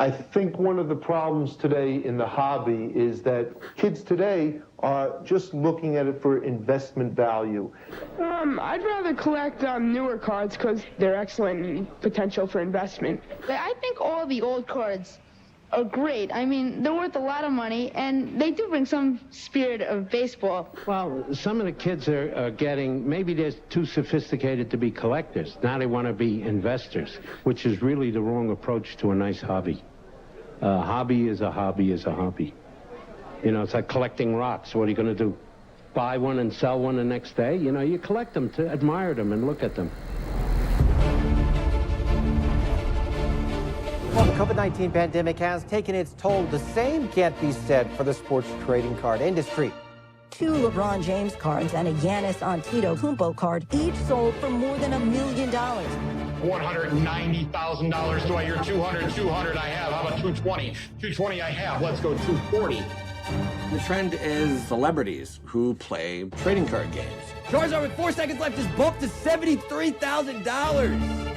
I think one of the problems today in the hobby is that kids today are just looking at it for investment value. I'd rather collect newer cards because they're excellent potential for investment. I think all the old cards are great. I mean, they're worth a lot of money, and they do bring some spirit of baseball. Well, some of the kids are getting, maybe they're too sophisticated to be collectors. Now they want to be investors, which is really the wrong approach to a nice hobby. Hobby is a hobby is a hobby. You know, it's like collecting rocks. What are you going to do? Buy one and sell one the next day? You know, you collect them to admire them and look at them. Well, the COVID-19 pandemic has taken its toll. The same can't be said for the sports trading card industry. 2 LeBron James cards and a Giannis Antetokounmpo card each sold for more than $1 million. $190,000. Do I hear 200? 200 I have. How about 220? 220 I have. Let's go 240. The trend is celebrities who play trading card games. Charizard with 4 seconds left is booked to $73,000.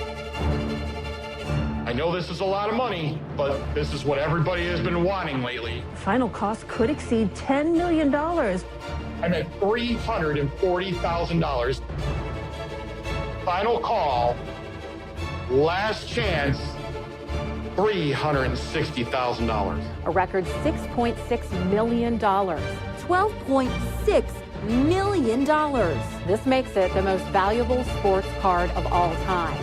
I know this is a lot of money, but this is what everybody has been wanting lately. Final cost could exceed $10 million. I'm at $340,000. Final call. Last chance. $360,000. A record $6.6 million. $12.6 million. This makes it the most valuable sports card of all time.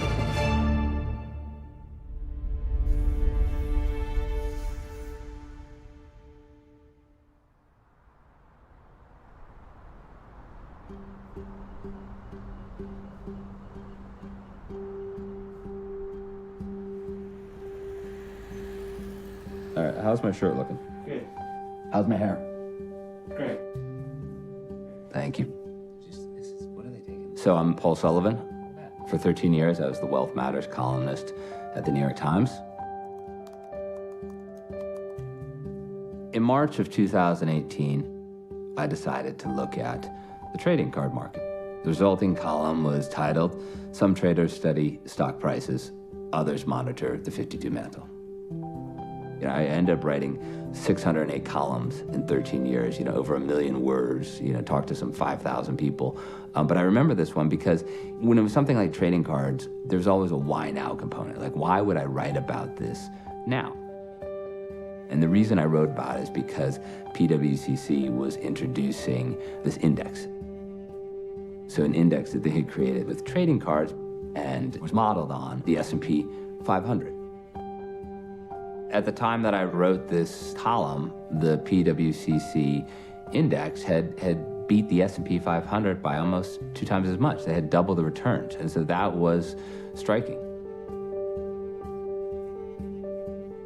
All right, how's my shirt looking? Good. How's my hair? Great. Thank you. What are they taking? So I'm Paul Sullivan. For 13 years, I was the Wealth Matters columnist at the New York Times. In March of 2018, I decided to look at the trading card market. The resulting column was titled, "Some Traders Study Stock Prices, Others Monitor the 52 Mantle." You know, I ended up writing 608 columns in 13 years, you know, over 1 million words, you know, talked to some 5,000 people. But I remember this one because when it was something like trading cards, there's always a why now component. Like, why would I write about this now? And the reason I wrote about it is because PWCC was introducing this index. So an index that they had created with trading cards and was modeled on the S&P 500. At the time that I wrote this column, the PWCC index had beat the S&P 500 by almost 2 times as much. They had double the returns, and so that was striking.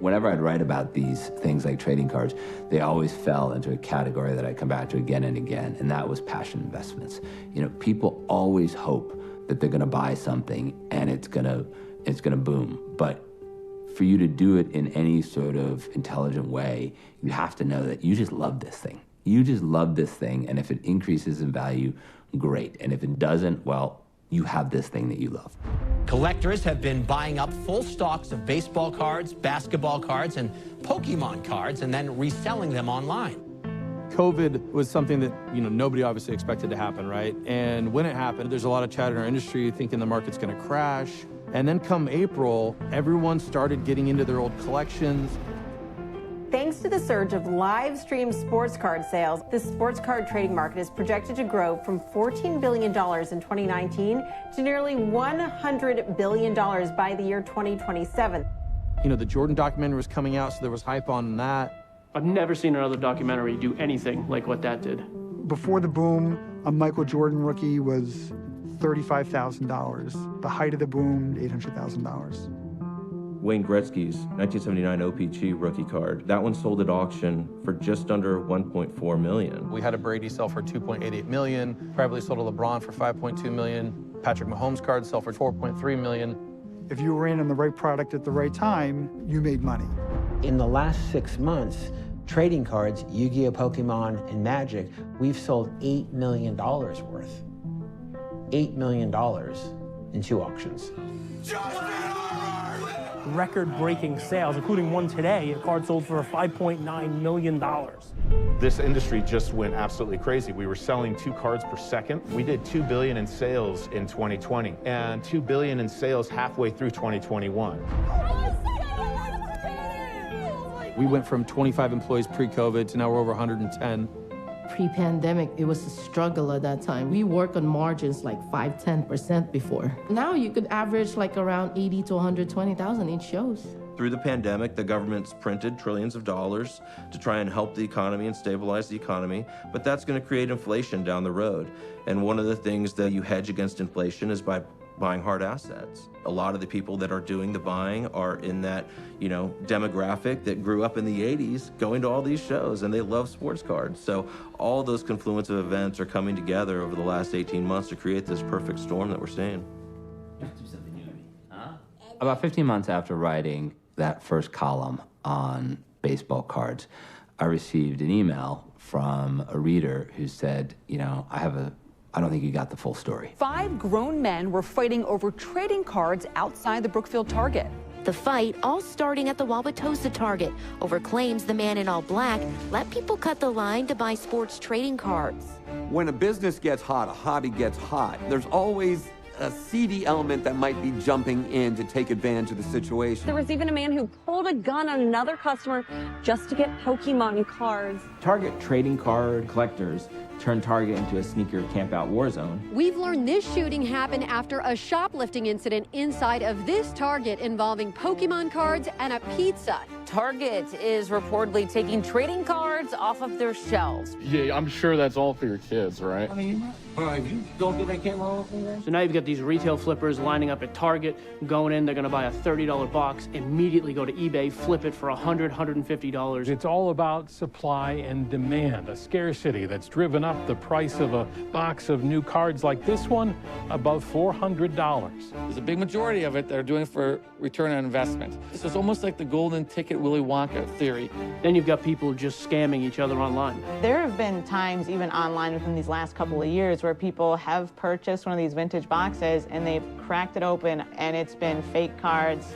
Whenever I'd write about these things like trading cards, they always fell into a category that I come back to again and again, and that was passion investments. You know, people always hope that they're gonna buy something and it's gonna boom, but for you to do it in any sort of intelligent way, you have to know that you just love this thing. You just love this thing, and if it increases in value, great. And if it doesn't, well, you have this thing that you love. Collectors have been buying up full stocks of baseball cards, basketball cards, and Pokémon cards, and then reselling them online. COVID was something that, you know, nobody obviously expected to happen, right? And when it happened, there's a lot of chatter in our industry thinking the market's gonna crash. And then come April, everyone started getting into their old collections. Thanks to the surge of live stream sports card sales, the sports card trading market is projected to grow from $14 billion in 2019 to nearly $100 billion by the year 2027. You know, the Jordan documentary was coming out, so there was hype on that. I've never seen another documentary do anything like what that did. Before the boom, a Michael Jordan rookie was $35,000. The height of the boom, $800,000. Wayne Gretzky's 1979 OPG rookie card, that one sold at auction for just under $1.4 million. We had a Brady sell for $2.88 million, privately sold a LeBron for $5.2 million, Patrick Mahomes card sell for $4.3 million. If you were in on the right product at the right time, you made money. In the last 6 months, trading cards, Yu-Gi-Oh, Pokemon, and Magic, we've sold $8 million worth. $8 million in 2 auctions. record-breaking sales, including one today, a card sold for $5.9 million. This industry just went absolutely crazy. We were selling 2 cards per second. We did $2 billion in sales in 2020 and $2 billion in sales halfway through 2021. We went from 25 employees pre-COVID to now we're over 110. Pre-pandemic, it was a struggle at that time. We worked on margins like 5–10% before. Now you could average like around 80 to 120,000 each shows. Through the pandemic, the government's printed trillions of dollars to try and help the economy and stabilize the economy, but that's going to create inflation down the road. And one of the things that you hedge against inflation is by buying hard assets. A lot of the people that are doing the buying are in that, demographic that grew up in the 80s going to all these shows, and they love sports cards. So all those confluence of events are coming together over the last 18 months to create this perfect storm that we're seeing. About 15 months after writing that first column on baseball cards, I received an email from a reader who said, I don't think you got the full story. 5 grown men were fighting over trading cards outside the Brookfield Target. The fight all starting at the Wauwatosa Target over claims the man in all black let people cut the line to buy sports trading cards. When a business gets hot, a hobby gets hot, there's always a seedy element that might be jumping in to take advantage of the situation. There was even a man who pulled a gun on another customer just to get Pokemon cards. Target trading card collectors turned Target into a sneaker camp-out war zone. We've learned this shooting happened after a shoplifting incident inside of this Target involving Pokemon cards and a pizza. Target is reportedly taking trading cards off of their shelves. Yeah, I'm sure that's all for your kids, right? You don't get that camera off in there? So now you've got these retail flippers lining up at Target, going in, they're gonna buy a $30 box, immediately go to eBay, flip it for $100, $150. It's all about supply and demand, a scarcity that's driven up the price of a box of new cards like this one above $400. There's a big majority of it that are doing it for return on investment. This is almost like the golden ticket Willy Wonka theory. Then you've got people just scamming each other online. There have been times, even online within these last couple of years, where people have purchased one of these vintage boxes and they've cracked it open and it's been fake cards.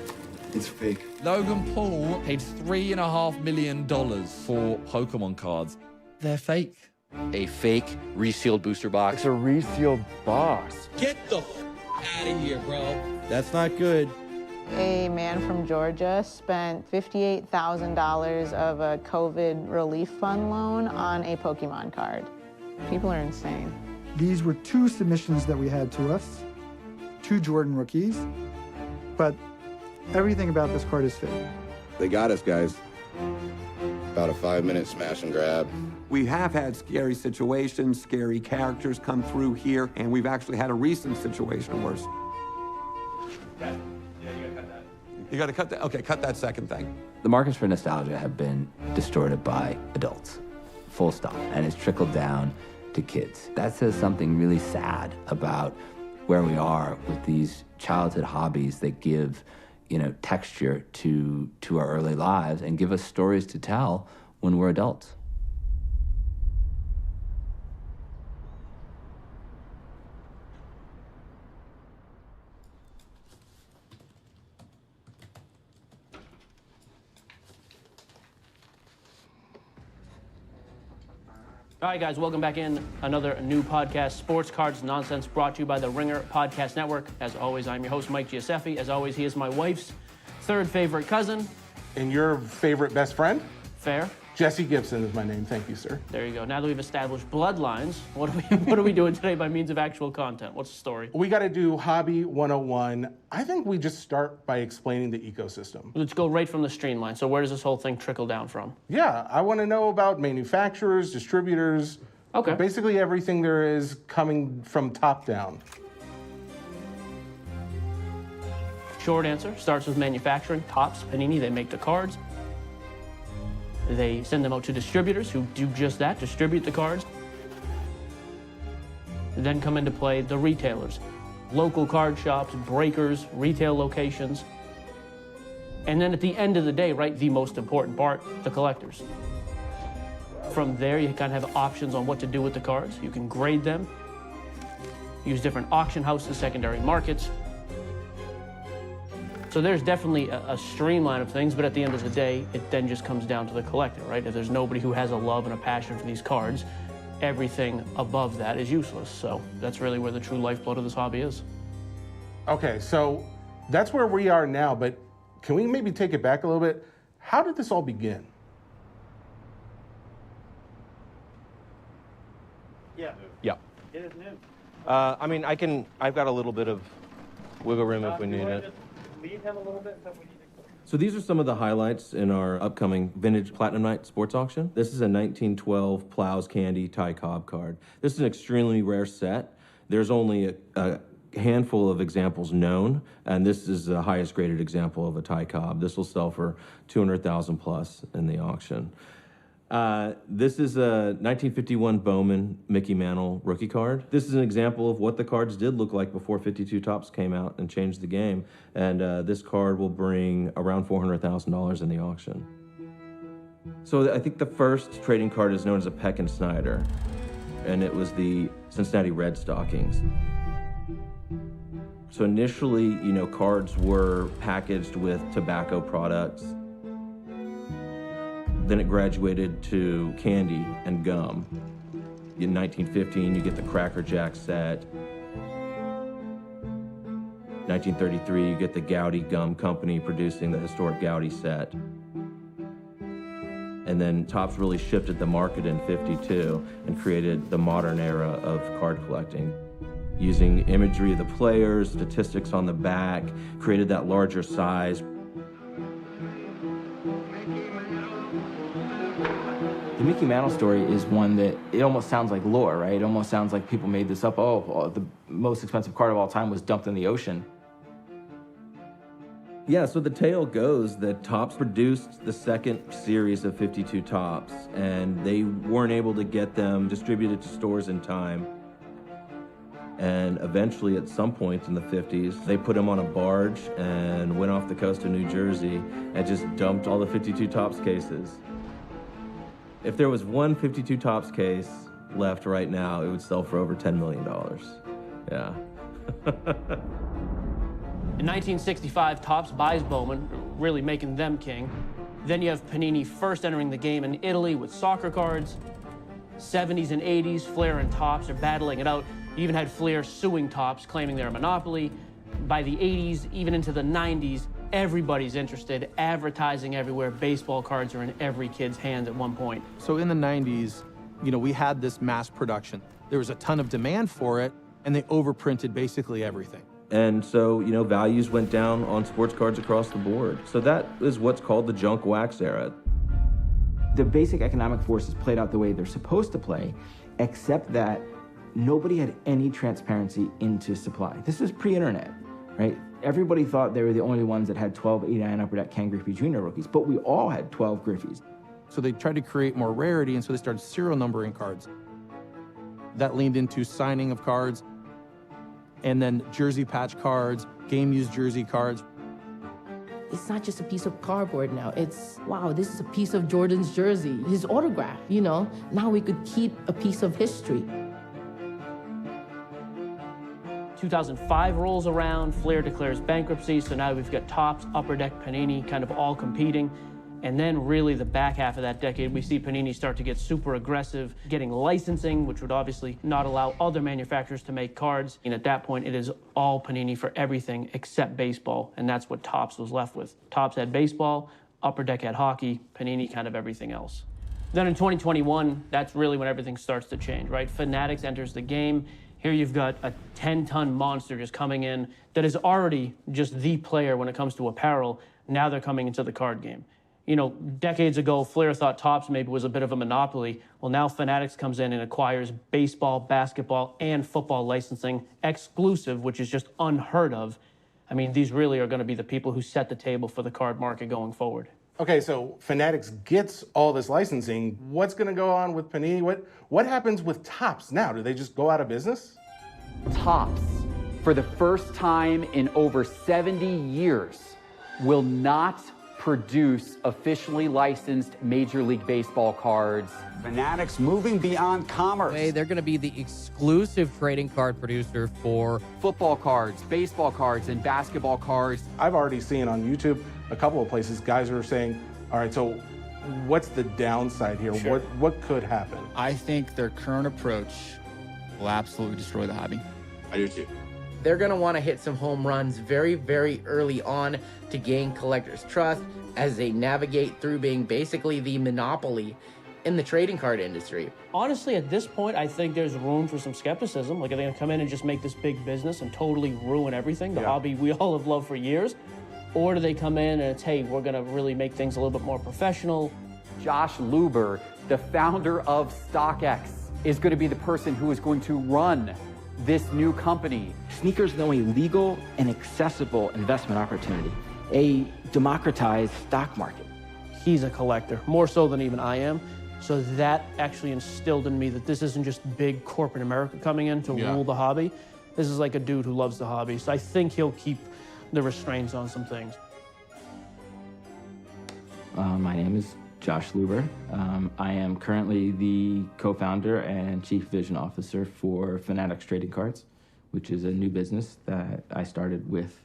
It's fake. Logan Paul paid $3.5 million for Pokemon cards. They're fake. A fake resealed booster box. It's a resealed box. Get the out of here, bro. That's not good. A man from Georgia spent $58,000 of a COVID relief fund loan on a Pokemon card. People are insane. These were 2 submissions that we had to us, 2 Jordan rookies, but everything about this card is fake. They got us, guys. About a 5-minute smash and grab. We have had scary situations, scary characters come through here, and we've actually had a recent situation worse. You gotta cut that? Okay, cut that second thing. The markets for nostalgia have been distorted by adults, full stop, and it's trickled down to kids. That says something really sad about where we are with these childhood hobbies that give, texture to our early lives and give us stories to tell when we're adults. All right, guys, welcome back in. Another new podcast, Sports Cards Nonsense, brought to you by the Ringer Podcast Network. As always, I'm your host, Mike Giuseppe. As always, he is my wife's third favorite cousin. And your favorite best friend? Fair. Jesse Gibson is my name. Thank you, sir. There you go. Now that we've established bloodlines, what are we doing today by means of actual content? What's the story? We got to do Hobby 101. I think we just start by explaining the ecosystem. Let's go right from the streamline. So where does this whole thing trickle down from? Yeah, I want to know about manufacturers, distributors. Okay. Basically everything there is coming from top down. Short answer, starts with manufacturing. Topps, Panini, they make the cards. They send them out to distributors who do just that, distribute the cards. Then come into play the retailers, local card shops, breakers, retail locations. And then at the end of the day, right, the most important part, the collectors. From there, you kind of have options on what to do with the cards. You can grade them, use different auction houses, secondary markets. So there's definitely a streamline of things, but at the end of the day, it then just comes down to the collector, right? If there's nobody who has a love and a passion for these cards, everything above that is useless. So that's really where the true lifeblood of this hobby is. Okay, so that's where we are now, but can we maybe take it back a little bit? How did this all begin? Yeah. It is new. I mean, I've got a little bit of wiggle room if we need it. Leave him a little bit, so we need to... So these are some of the highlights in our upcoming Vintage Platinum Night sports auction. This is a 1912 Plows Candy Ty Cobb card. This is an extremely rare set. There's only a handful of examples known, and this is the highest graded example of a Ty Cobb. This will sell for $200,000 plus in the auction. This is a 1951 Bowman Mickey Mantle rookie card. This is an example of what the cards did look like before 52 Tops came out and changed the game. And this card will bring around $400,000 in the auction. So I think the first trading card is known as a Peck and Snyder, and it was the Cincinnati Red Stockings. So initially, you know, cards were packaged with tobacco products. Then it graduated to candy and gum. In 1915, you get the Cracker Jack set. 1933, you get the Gowdy Gum Company producing the historic Gowdy set. And then Topps really shifted the market in 52 and created the modern era of card collecting. Using imagery of the players, statistics on the back, created that larger size. The Mickey Mantle story is one that, it almost sounds like lore, right? It almost sounds like people made this up. Oh, the most expensive card of all time was dumped in the ocean. Yeah, so the tale goes that Topps produced the second series of 52 Topps, and they weren't able to get them distributed to stores in time. And eventually, at some point in the 50s, they put them on a barge and went off the coast of New Jersey and just dumped all the 52 Topps cases. If there was one 52 Topps case left right now, it would sell for over $10 million. Yeah. In 1965, Topps buys Bowman, really making them king. Then you have Panini first entering the game in Italy with soccer cards. 70s and 80s, Flair and Topps are battling it out. You even had Flair suing Topps, claiming they're a monopoly. By the 80s, even into the 90s, everybody's interested, advertising everywhere. Baseball cards are in every kid's hands at one point. So in the 90s, you know, we had this mass production. There was a ton of demand for it, and they overprinted basically everything. And so, you know, values went down on sports cards across the board. So that is what's called the junk wax era. The basic economic forces played out the way they're supposed to play, except that nobody had any transparency into supply. This was pre-internet, right? Everybody thought they were the only ones that had 12 89 Upper Deck Ken Griffey Jr. rookies, but we all had 12 Griffies. So they tried to create more rarity, and so they started serial numbering cards. That leaned into signing of cards, and then jersey patch cards, game-used jersey cards. It's not just a piece of cardboard now. It's, wow, this is a piece of Jordan's jersey, his autograph, you know? Now we could keep a piece of history. 2005 rolls around, Flair declares bankruptcy, so now we've got Topps, Upper Deck, Panini kind of all competing. And then really the back half of that decade, we see Panini start to get super aggressive, getting licensing, which would obviously not allow other manufacturers to make cards. And at that point, it is all Panini for everything except baseball, and that's what Topps was left with. Topps had baseball, Upper Deck had hockey, Panini kind of everything else. Then in 2021, that's really when everything starts to change, right? Fanatics enters the game. Here you've got a 10-ton monster just coming in that is already just the player when it comes to apparel. Now they're coming into the card game. You know, decades ago, Flair thought Topps maybe was a bit of a monopoly. Well, now Fanatics comes in and acquires baseball, basketball, and football licensing exclusive, which is just unheard of. I mean, these really are going to be the people who set the table for the card market going forward. Okay, so Fanatics gets all this licensing. What's going to go on with Panini? What happens with Topps now? Do they just go out of business? Topps, for the first time in over 70 years, will not produce officially licensed Major League Baseball cards. Fanatics moving beyond commerce. They're going to be the exclusive trading card producer for football cards, baseball cards, and basketball cards. I've already seen on YouTube a couple of places guys are saying, all right, so what's the downside here? Sure. What could happen? I think their current approach will absolutely destroy the hobby. I do too. They're going to want to hit some home runs very, very early on to gain collectors' trust as they navigate through being basically the monopoly in the trading card industry. Honestly, at this point, I think there's room for some skepticism. Like, are they going to come in and just make this big business and totally ruin everything, the hobby we all have loved for years? Or do they come in and it's, hey, we're going to really make things a little bit more professional? Josh Luber, the founder of StockX, is going to be the person who is going to run this new company. Sneakers know a legal and accessible investment opportunity, a democratized stock market. He's a collector, more so than even I am. So that actually instilled in me that this isn't just big corporate America coming in to rule the hobby. This is like a dude who loves the hobby. So I think he'll keep the restraints on some things. My name is Josh Luber. I am currently the co-founder and chief vision officer for Fanatics Trading Cards, which is a new business that I started with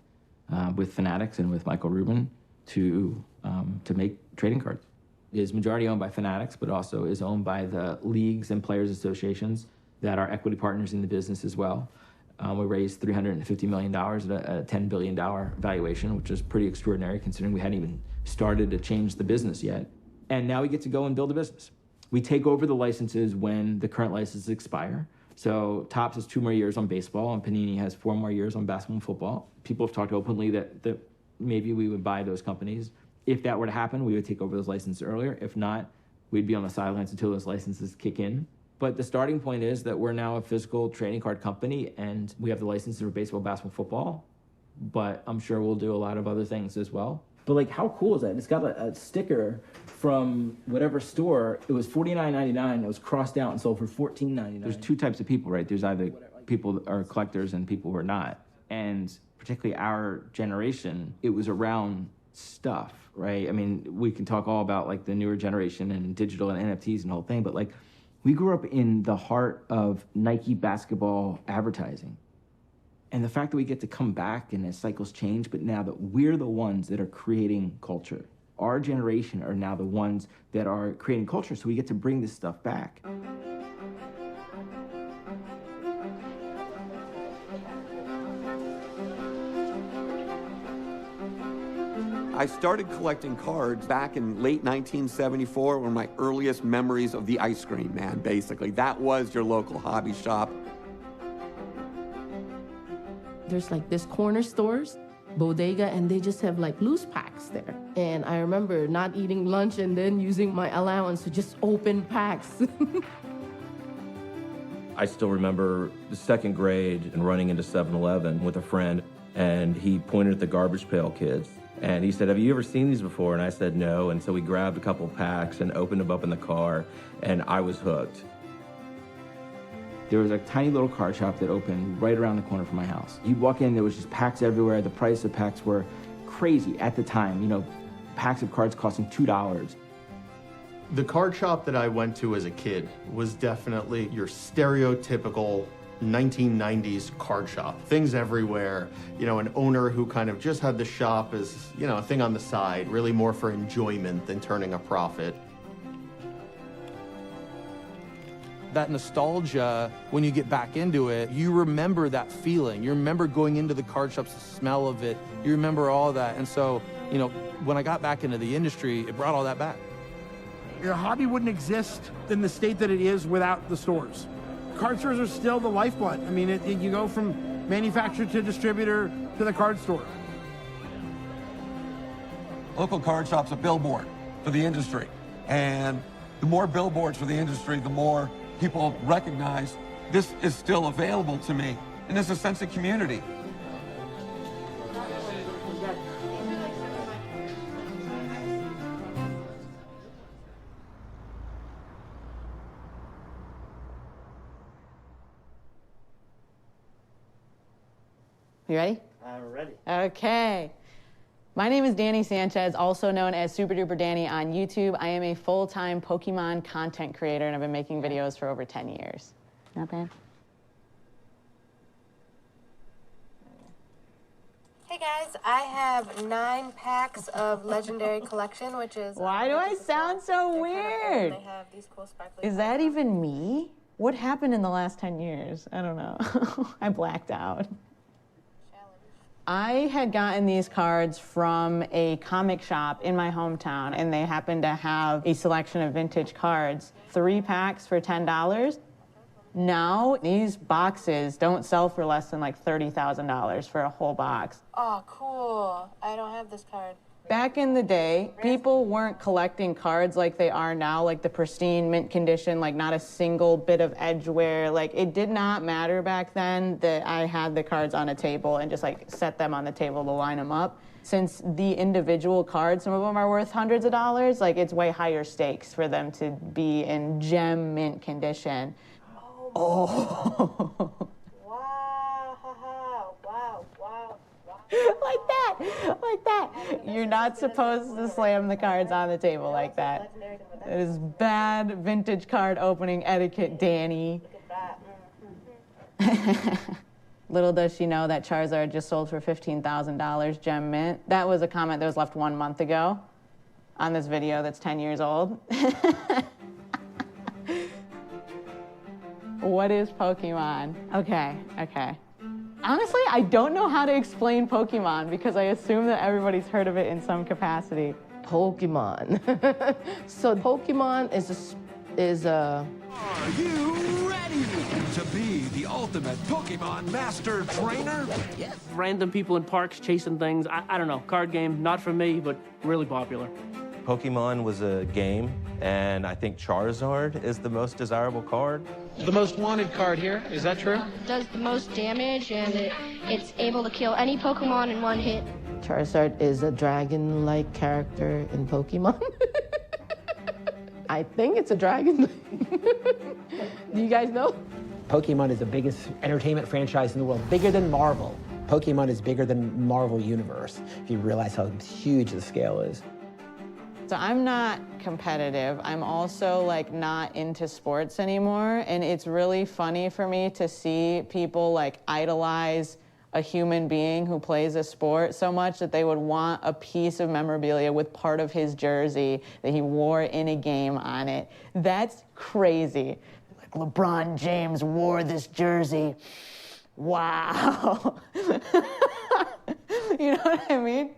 Fanatics and with Michael Rubin to make trading cards. It is majority owned by Fanatics, but also is owned by the leagues and players associations that are equity partners in the business as well. We raised $350 million at a $10 billion valuation, which is pretty extraordinary considering we hadn't even started to change the business yet. And now we get to go and build a business. We take over the licenses when the current licenses expire. So Topps has 2 more years on baseball, and Panini has 4 more years on basketball and football. People have talked openly that maybe we would buy those companies. If that were to happen, we would take over those licenses earlier. If not, we'd be on the sidelines until those licenses kick in. But the starting point is that we're now a physical trading card company, and we have the licenses for baseball, basketball, football. But I'm sure we'll do a lot of other things as well. But like, how cool is that? It's got a sticker from whatever store. It was $49.99. It was crossed out and sold for $14.99. There's 2 types of people, right? There's either people that are collectors and people who are not. And particularly our generation, it was around stuff, right? I mean, we can talk all about like the newer generation and digital and NFTs and the whole thing, but like, we grew up in the heart of Nike basketball advertising. And the fact that we get to come back and as cycles change, but now that we're the ones that are creating culture. Our generation are now the ones that are creating culture, so we get to bring this stuff back. I started collecting cards back in late 1974, one of my earliest memories of the ice cream man, basically. That was your local hobby shop. There's like this corner stores, bodega, and they just have like loose packs there. And I remember not eating lunch and then using my allowance to just open packs. I still remember the 2nd grade and running into 7-Eleven with a friend, and he pointed at the garbage pail kids. And he said, have you ever seen these before? And I said, no. And so we grabbed a couple packs and opened them up in the car, and I was hooked. There was a tiny little card shop that opened right around the corner from my house. You'd walk in, there was just packs everywhere. The price of packs were crazy at the time. You know, packs of cards costing $2. The card shop that I went to as a kid was definitely your stereotypical 1990s card shop. Things everywhere, you know, an owner who kind of just had the shop as, you know, a thing on the side, really more for enjoyment than turning a profit. That nostalgia, when you get back into it, you remember that feeling. You remember going into the card shops, the smell of it. You remember all that. And so, you know, when I got back into the industry, it brought all that back. Your hobby wouldn't exist in the state that it is without the stores. Card stores are still the lifeblood. I mean, you go from manufacturer to distributor to the card store. Local card shop's a billboard for the industry. And the more billboards for the industry, the more people recognize this is still available to me. And there's a sense of community. You ready? I'm ready. Okay. My name is Danny Sanchez, also known as Super Duper Danny on YouTube. I am a full-time Pokemon content creator, and I've been making videos for over 10 years. Not bad. Hey guys, I have 9 packs of Legendary Collection, which is... Why do I sound so weird? They have these cool sparkly... Is that even me? What happened in the last 10 years? I don't know. I blacked out. I had gotten these cards from a comic shop in my hometown, and they happened to have a selection of vintage cards. 3 packs for $10. Now, these boxes don't sell for less than like $30,000 for a whole box. Oh, cool. I don't have this card. Back in the day, people weren't collecting cards like they are now, like the pristine mint condition, like not a single bit of edge wear. Like, it did not matter back then that I had the cards on a table and just like set them on the table to line them up. Since the individual cards, some of them are worth hundreds of dollars, like it's way higher stakes for them to be in gem mint condition. Oh. Like that. You're not supposed to slam the cards on the table like that. That is bad vintage card opening etiquette, Danny. Little does she know that Charizard just sold for $15,000 gem mint. That was a comment that was left 1 month ago on this video that's 10 years old. What is Pokemon? Okay. Honestly, I don't know how to explain Pokemon because I assume that everybody's heard of it in some capacity. Pokemon. So Pokemon is a... Are you ready to be the ultimate Pokemon master trainer? Yes. Random people in parks chasing things. I don't know. Card game, not for me, but really popular. Pokemon was a game, and I think Charizard is the most desirable card. The most wanted card here, is that true? Does the most damage, and it's able to kill any Pokemon in 1 hit. Charizard is a dragon-like character in Pokemon. I think it's a dragon. Do you guys know? Pokemon is the biggest entertainment franchise in the world, bigger than Marvel. Pokemon is bigger than Marvel Universe, if you realize how huge the scale is. So I'm not competitive. I'm also like not into sports anymore. And it's really funny for me to see people like idolize a human being who plays a sport so much that they would want a piece of memorabilia with part of his jersey that he wore in a game on it. That's crazy. Like LeBron James wore this jersey. Wow. You know what I mean?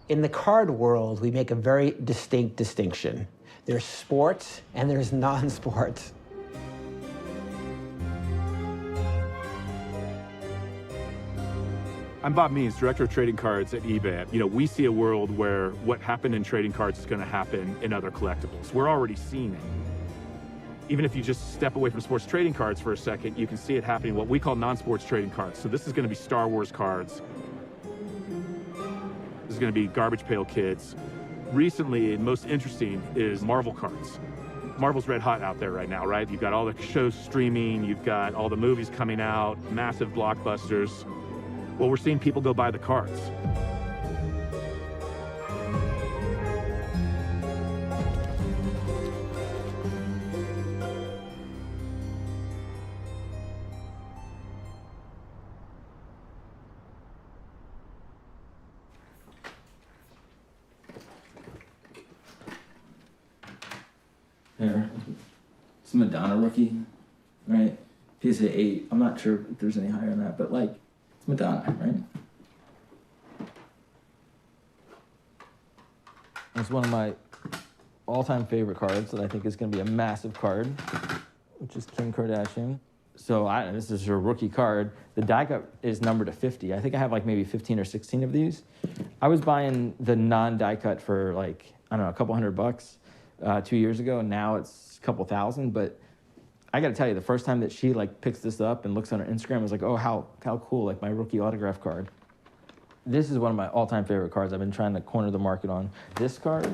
In the card world, we make a very distinct distinction. There's sports and there's non-sports. I'm Bob Means, Director of Trading Cards at eBay. You know, we see a world where what happened in trading cards is going to happen in other collectibles. We're already seeing it. Even if you just step away from sports trading cards for a second, you can see it happening in what we call non-sports trading cards. So this is going to be Star Wars cards. This is going to be Garbage Pail Kids. Recently, and most interesting, is Marvel cards. Marvel's red hot out there right now, right? You've got all the shows streaming, you've got all the movies coming out, massive blockbusters. Well, we're seeing people go buy the cards. There. It's a Madonna rookie, right? PSA 8. I'm not sure if there's any higher than that, but like, it's Madonna, right? It's one of my all-time favorite cards that I think is going to be a massive card, which is Kim Kardashian. So this is her rookie card. The die cut is numbered to 50. I think I have like maybe 15 or 16 of these. I was buying the non-die cut for like, I don't know, a couple $100 2 years ago, and now it's a couple thousand. But I got to tell you, the first time that she like picks this up and looks on her Instagram, I was like, oh, how cool, like my rookie autograph card. This is one of my all-time favorite cards. I've been trying to corner the market on. This card,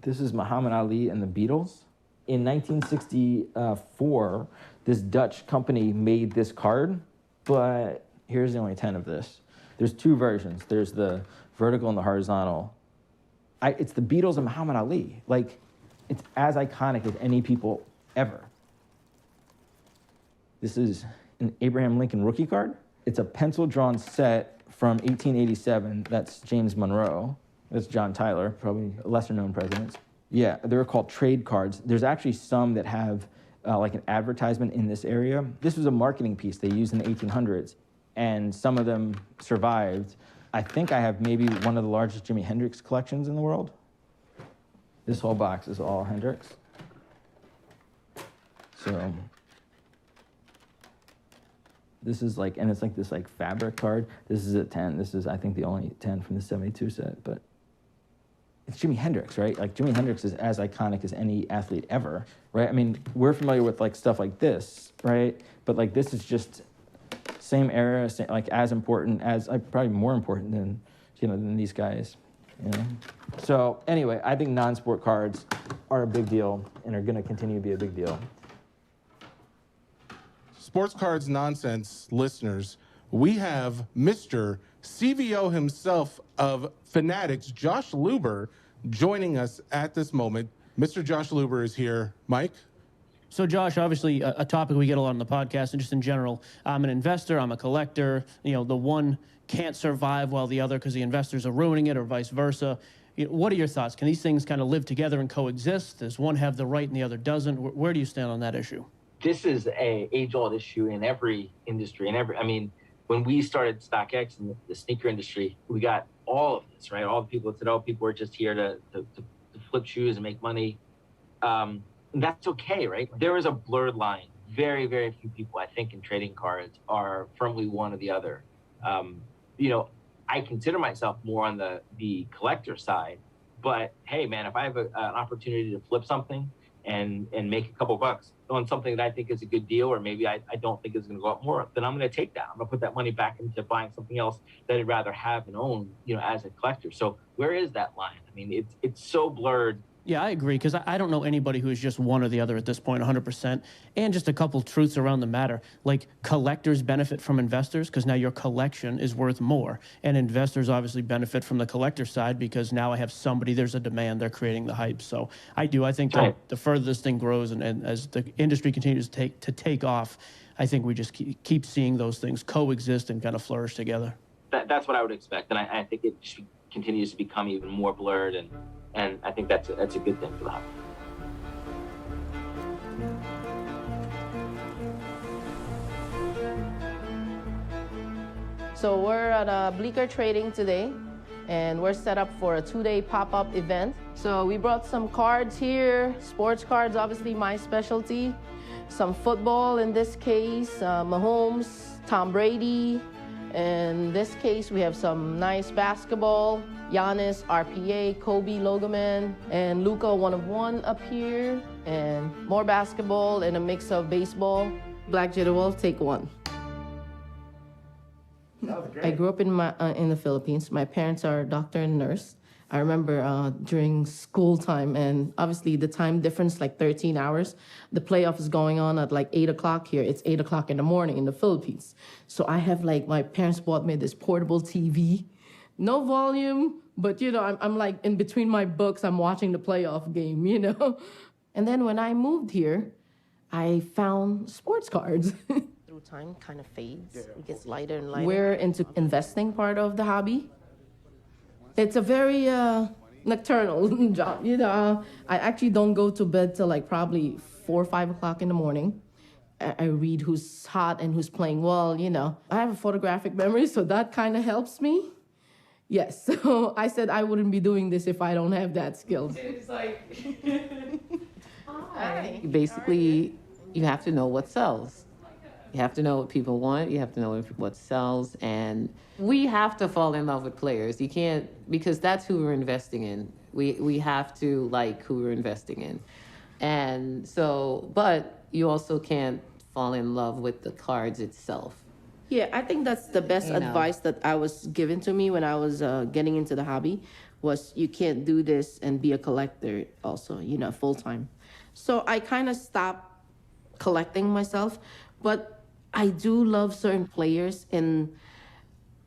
this is Muhammad Ali and the Beatles. In 1964, this Dutch company made this card, but here's the only 10 of this. There's two versions. There's the vertical and the horizontal. It's the Beatles and Muhammad Ali. Like, it's as iconic as any people ever. This is an Abraham Lincoln rookie card. It's a pencil-drawn set from 1887. That's James Monroe. That's John Tyler, probably lesser-known presidents. Yeah, they're called trade cards. There's actually some that have like an advertisement in this area. This was a marketing piece they used in the 1800s, and some of them survived. I think I have maybe one of the largest Jimi Hendrix collections in the world. This whole box is all Hendrix. So this is like, and it's like this like fabric card. This is a 10. This is, I think, the only 10 from the 72 set, but it's Jimi Hendrix, right? Like, Jimi Hendrix is as iconic as any athlete ever, right? I mean, we're familiar with like stuff like this, right? But like, this is just same era, like as important as, probably more important than, than these guys, So anyway, I think non-sport cards are a big deal and are going to continue to be a big deal. Sports Cards Nonsense listeners, we have Mr. CVO himself of Fanatics, Josh Luber, joining us at this moment. Mr. Josh Luber is here. Mike? So, Josh, obviously a topic we get a lot on the podcast, and just in general, I'm an investor, I'm a collector. The one can't survive while the other, because the investors are ruining it, or vice versa. What are your thoughts? Can these things kind of live together and coexist? Does one have the right and the other doesn't? Where do you stand on that issue? This is a age-old issue in every industry, when we started StockX in the sneaker industry, we got all of this, right? All the people that said, people are just here to flip shoes and make money. That's okay, right? There is a blurred line. Very, very few people, I think, in trading cards are firmly one or the other. I consider myself more on the collector side, but hey, man, if I have an opportunity to flip something and make a couple bucks on something that I think is a good deal, or maybe I don't think is going to go up more, then I'm going to take that. I'm going to put that money back into buying something else that I'd rather have and own, as a collector. So where is that line? I mean, it's so blurred. Yeah, I agree, because I don't know anybody who is just one or the other at this point, 100%. And just a couple truths around the matter. Like, collectors benefit from investors because now your collection is worth more. And investors obviously benefit from the collector side because now I have somebody, there's a demand, they're creating the hype. So I think that the further this thing grows and as the industry continues to take off, I think we just keep seeing those things coexist and kind of flourish together. That's what I would expect. And I think it continues to become even more blurred, and I think that's a good thing for the hobby. So we're at Bleecker Trading today, and we're set up for a 2-day pop-up event. So we brought some cards here, sports cards, obviously my specialty, some football in this case, Mahomes, Tom Brady. In this case, we have some nice basketball, Giannis, RPA, Kobe, Logoman, and Luka 1-of-1 up here, and more basketball and a mix of baseball. Black Jitterwolf, take one. I grew up in the Philippines. My parents are a doctor and nurse. I remember during school time, and obviously the time difference, like 13 hours, the playoff is going on at like 8 o'clock here. It's 8 o'clock in the morning in the Philippines. So I have my parents bought me this portable TV, no volume, but I'm like in between my books, I'm watching the playoff game, And then when I moved here, I found sports cards. Through time kind of fades, it gets lighter and lighter. We're into investing part of the hobby. It's a very nocturnal job. I actually don't go to bed till like probably 4 or 5 o'clock in the morning. I read who's hot and who's playing well, I have a photographic memory, so that kind of helps me. Yes, so I said I wouldn't be doing this if I don't have that skill. It's like, hi. Basically, you have to know what sells. You have to know what people want. You have to know what sells. And we have to fall in love with players. You can't, because that's who we're investing in. We have to like who we're investing in. And so, but you also can't fall in love with the cards itself. Yeah, I think that's the best advice that I was given to me when I was getting into the hobby, was you can't do this and be a collector also, full time. So I kind of stopped collecting myself, but I do love certain players, and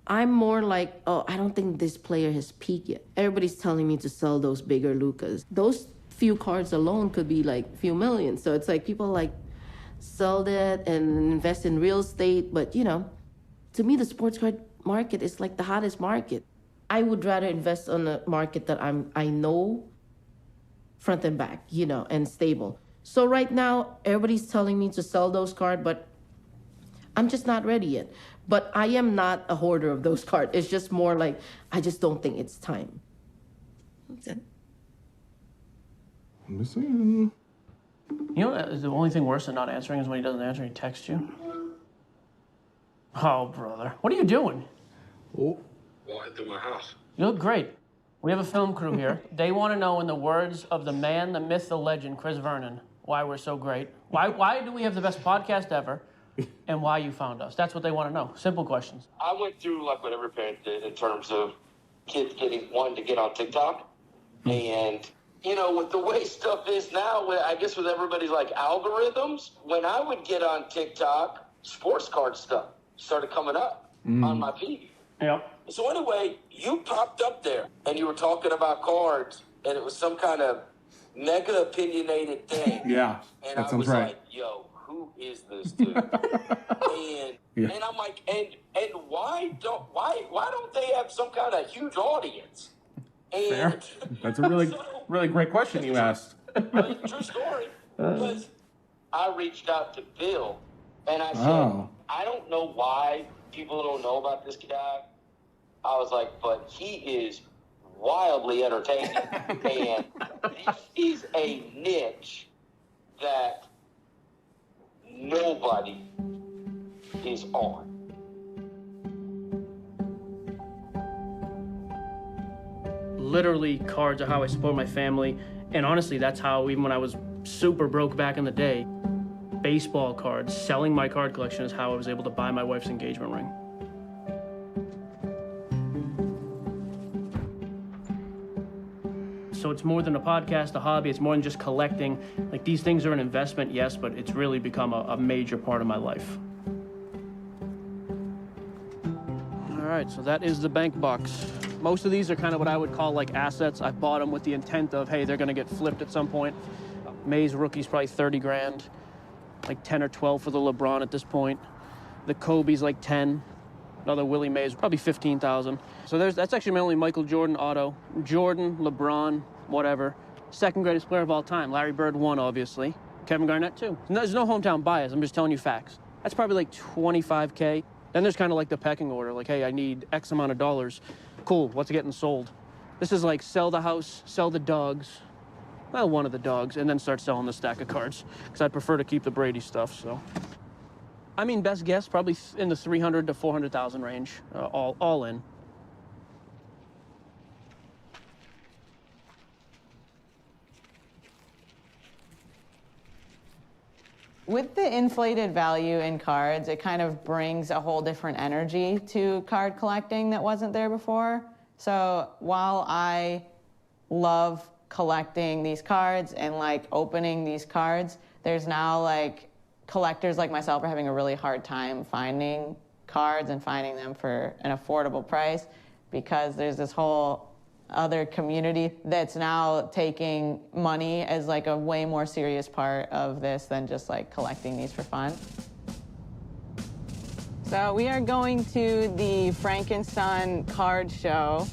I'm more like, oh, I don't think this player has peaked yet. Everybody's telling me to sell those bigger Lucas. Those few cards alone could be like a few million. So it's like people like sell that and invest in real estate. But, you know, to me, the sports card market is like the hottest market. I would rather invest on a market that I know front and back, you know, and stable. So right now, everybody's telling me to sell those cards, but I'm just not ready yet. But I am not a hoarder of those cards. It's just more like, I just don't think it's time. That's it. You know, the only thing worse than not answering is when he doesn't answer, he texts you. Oh, brother. What are you doing? Oh, walking through my house. You look great. We have a film crew here. They want to know, in the words of the man, the myth, the legend, Chris Vernon, why we're so great. Why do we have the best podcast ever? And why you found us. That's what they want to know. Simple questions. I went through like what every parent did in terms of kids wanting to get on TikTok. And, you know, with the way stuff is now, I guess with everybody's like algorithms, when I would get on TikTok, sports card stuff started coming up on my feed. Yep. So anyway, you popped up there and you were talking about cards and it was some kind of mega opinionated thing. Yeah, and that I sounds was right. like, yo, who is this dude? and I'm like, and why don't they have some kind of huge audience? And Fair. That's a really great question you asked. true story. Because I reached out to Bill and I said, I don't know why people don't know about this guy. I was like, but he is wildly entertaining. And this is a niche that nobody is on. Literally, cards are how I support my family. And honestly, that's how, even when I was super broke back in the day, baseball cards, selling my card collection is how I was able to buy my wife's engagement ring. So it's more than a podcast, a hobby. It's more than just collecting. Like, these things are an investment, yes, but it's really become a major part of my life. All right, so that is the bank box. Most of these are kind of what I would call like assets. I bought them with the intent of, hey, they're gonna get flipped at some point. Mays rookie's probably 30 grand, like 10 or 12 for the LeBron at this point. The Kobe's like 10. Another Willie Mays, probably 15,000. So that's actually my only Michael Jordan auto. Jordan, LeBron, whatever. Second greatest player of all time. Larry Bird won, obviously. Kevin Garnett, too. There's no hometown bias. I'm just telling you facts. That's probably like 25K. Then there's kind of like the pecking order. Like, hey, I need X amount of dollars. Cool, what's getting sold? This is like sell the house, sell the dogs. Well, one of the dogs, and then start selling the stack of cards. Because I'd prefer to keep the Brady stuff, so. I mean, best guess, probably in the 300 to 400,000 range, all in. With the inflated value in cards, it kind of brings a whole different energy to card collecting that wasn't there before. So while I love collecting these cards and like opening these cards, there's now like collectors like myself are having a really hard time finding cards and finding them for an affordable price because there's this whole other community that's now taking money as like a way more serious part of this than just like collecting these for fun. So we are going to the Frankenstein card show.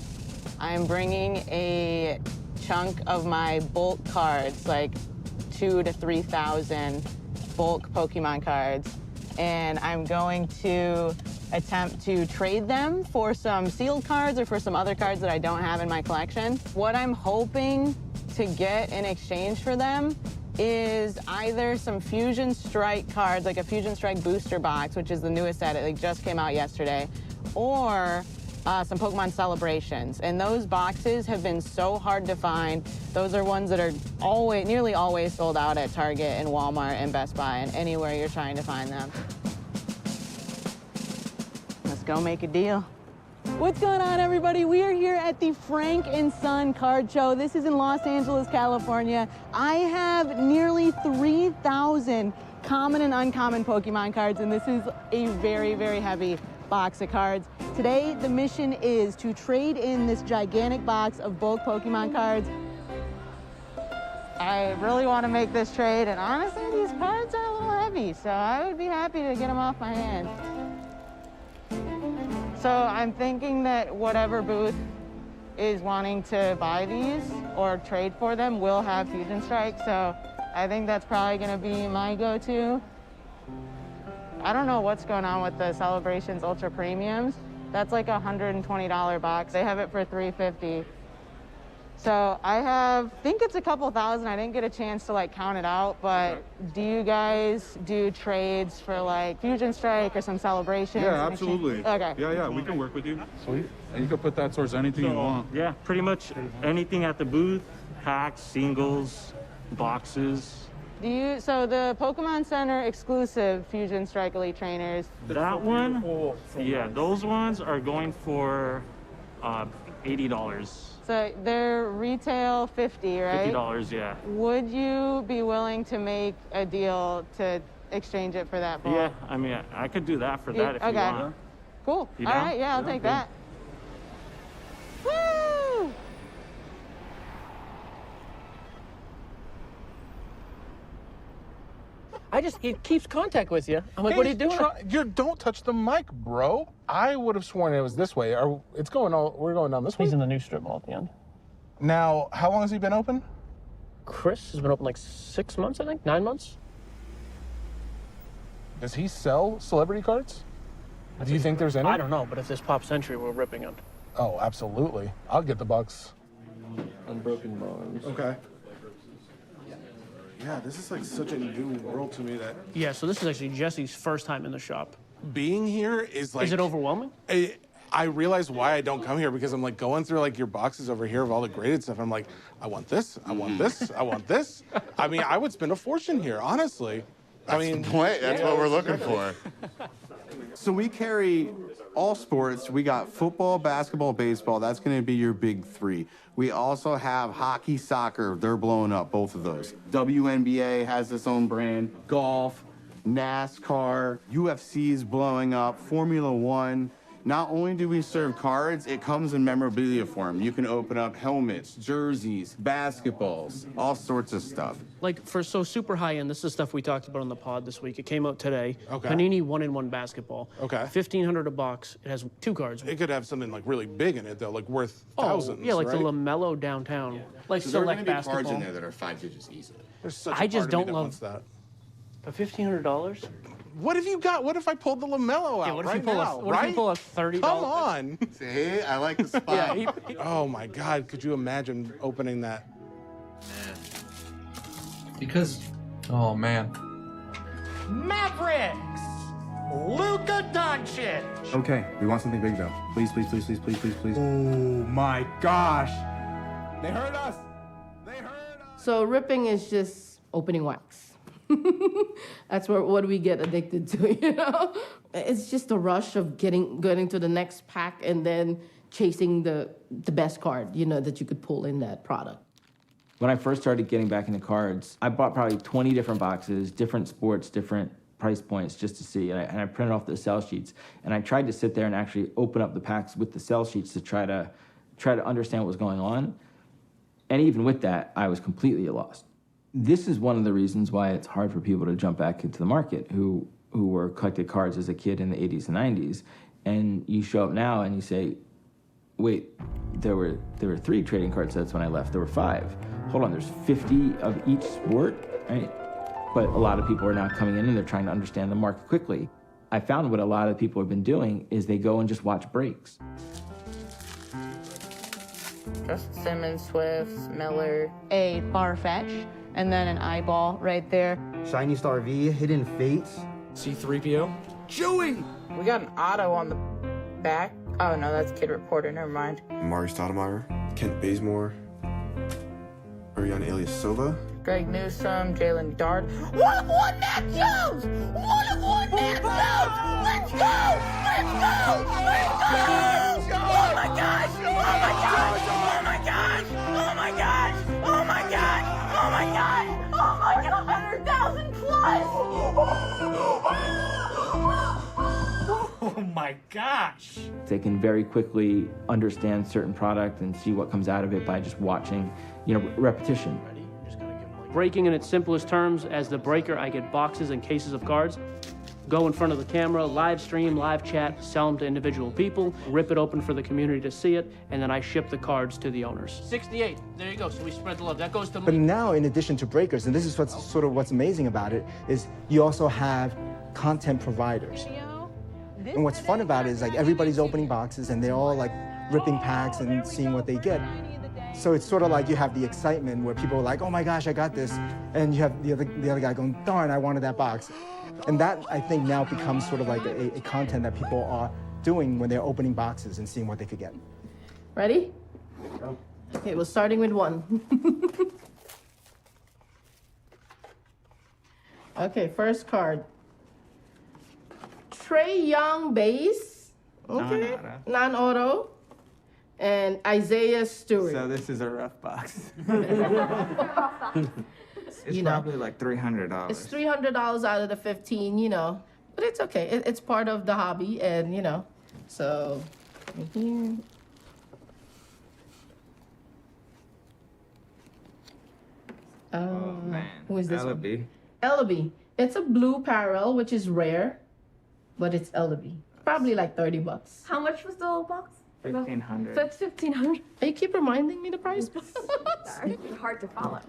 I'm bringing a chunk of my bulk cards, like 2,000 to 3,000 bulk Pokemon cards, and I'm going to attempt to trade them for some sealed cards or for some other cards that I don't have in my collection. What I'm hoping to get in exchange for them is either some Fusion Strike cards, like a Fusion Strike booster box, which is the newest set, it just came out yesterday, or some Pokemon Celebrations. And those boxes have been so hard to find. Those are ones that are nearly always sold out at Target and Walmart and Best Buy and anywhere you're trying to find them. Let's go make a deal. What's going on, everybody? We are here at the Frank and Son card show. This is in Los Angeles, California. I have nearly 3,000 common and uncommon Pokemon cards, and this is a very, very heavy box of cards. Today, the mission is to trade in this gigantic box of bulk Pokemon cards. I really want to make this trade, and honestly, these cards are a little heavy, so I would be happy to get them off my hands. So I'm thinking that whatever booth is wanting to buy these or trade for them will have Fusion Strike, so I think that's probably going to be my go-to. I don't know what's going on with the Celebrations Ultra Premiums. That's like a $120 box. They have it for $350. So I think it's a couple thousand. I didn't get a chance to like count it out, but do you guys do trades for like Fusion Strike or some Celebrations? Yeah, absolutely. Okay. Yeah, we can work with you. Sweet. And you can put that towards anything you want. Yeah, pretty much anything at the booth, packs, singles, boxes. So the Pokemon Center exclusive Fusion Strike Elite Trainers. That one, yeah, those ones are going for $80. So they're retail $50, right? $50, yeah. Would you be willing to make a deal to exchange it for that ball? Yeah, I mean, I could do that for that if you want. Cool. You All down? right, yeah, I'll take that. Woo! He keeps contact with you. I'm like, what are you doing? Don't touch the mic, bro. I would have sworn it was this way. We're going down this way? He's in the new strip mall at the end. Now, how long has he been open? Chris has been open like 6 months, I think, 9 months. Does he sell celebrity cards? Do you think there's any? I don't know, but if there's Pop Century, we're ripping them. Oh, absolutely. I'll get the bucks. Unbroken bonds. Okay. Yeah, this is like such a new world to me that... Yeah, so this is actually Jesse's first time in the shop. Being here is like... Is it overwhelming? I realize why I don't come here, because I'm like going through like your boxes over here of all the graded stuff. I'm like, I want this, I want this, I want this. I mean, I would spend a fortune here, honestly. That's the point. That's what we're looking for. So we carry all sports. We got football, basketball, baseball. That's going to be your big three. We also have hockey, soccer. They're blowing up, both of those. WNBA has its own brand. Golf, NASCAR, UFC is blowing up, Formula One. Not only do we serve cards, it comes in memorabilia form. You can open up helmets, jerseys, basketballs, all sorts of stuff. Like, so super high-end, this is stuff we talked about on the pod this week. It came out today. Okay. Panini 1-in-1 basketball. Okay. $1,500 a box. It has 2 cards. It could have something like really big in it, though, like worth thousands, yeah, like right? the LaMelo downtown. Like So there are select going to be basketball. cards in there that are 5 digits easily. There's such I a just part of me don't that love wants that. For $1,500? What have you got? What if I pulled the LaMelo out what if right you pull now? what if you pull a $30? Come on. See, I like the spot. Yeah, Oh my God, could you imagine opening that? Because, oh man. Mavericks! Luka Doncic! Okay, we want something big though. Please, please, please, please, please, please, please. Oh my gosh! They heard us! So ripping is just opening wax. That's what we get addicted to, you know? It's just a rush of getting to the next pack and then chasing the best card, you know, that you could pull in that product. When I first started getting back into cards, I bought probably 20 different boxes, different sports, different price points just to see. And I printed off the sell sheets. And I tried to sit there and actually open up the packs with the sell sheets to try to understand what was going on. And even with that, I was completely lost. This is one of the reasons why it's hard for people to jump back into the market who were collected cards as a kid in the 80s and 90s. And you show up now and you say, wait, there were 3 trading card sets when I left. There were 5. Hold on, there's 50 of each sport, right? But a lot of people are now coming in and they're trying to understand the market quickly. I found what a lot of people have been doing is they go and just watch breaks. Just Simmons, Swift, Miller, a Farfetch, and then an eyeball right there. Shiny Star V, Hidden Fates. C-3PO. Chewy! We got an auto on the back. Oh no, that's Kid Reporter, never mind. Mari Stoudemire, Kent Bazemore, Ariana Ilyasova. Greg Newsome, Jalen Dart. One of one Matt Jones! One of one Matt Jones! Let's go! Let's go! Let's go! Oh my gosh! Oh my gosh! Oh my gosh! Oh my gosh! Oh my gosh! Oh my gosh! Oh my god! 100,000 plus! Oh my my gosh. They can very quickly understand certain product and see what comes out of it by just watching, repetition. Breaking in its simplest terms, as the breaker, I get boxes and cases of cards, go in front of the camera, live stream, live chat, sell them to individual people, rip it open for the community to see it, and then I ship the cards to the owners. 68, there you go, so we spread the love. That goes to But now, in addition to breakers, and this is what's amazing about it, is you also have content providers. And what's fun about it is like everybody's opening boxes and they're all like ripping packs and seeing what they get. So it's sort of like you have the excitement where people are like, oh my gosh, I got this. And you have the other guy going, darn, I wanted that box. And that, I think, now becomes sort of like a content that people are doing when they're opening boxes and seeing what they could get. Ready? Okay, we're starting with 1. Okay, first card. Trae Young base. Okay. Non-auto. And Isaiah Stewart. So this is a rough box. It's probably like $300. It's $300 out of the 15, but it's okay. It's part of the hobby, and so right here. Oh man. Who is this? Ellaby. Ellaby. It's a blue parallel, which is rare, but it's Ellaby. Probably like $30. How much was the whole box? 1,500. So it's 1,500. You keep reminding me the price. It's hard to follow.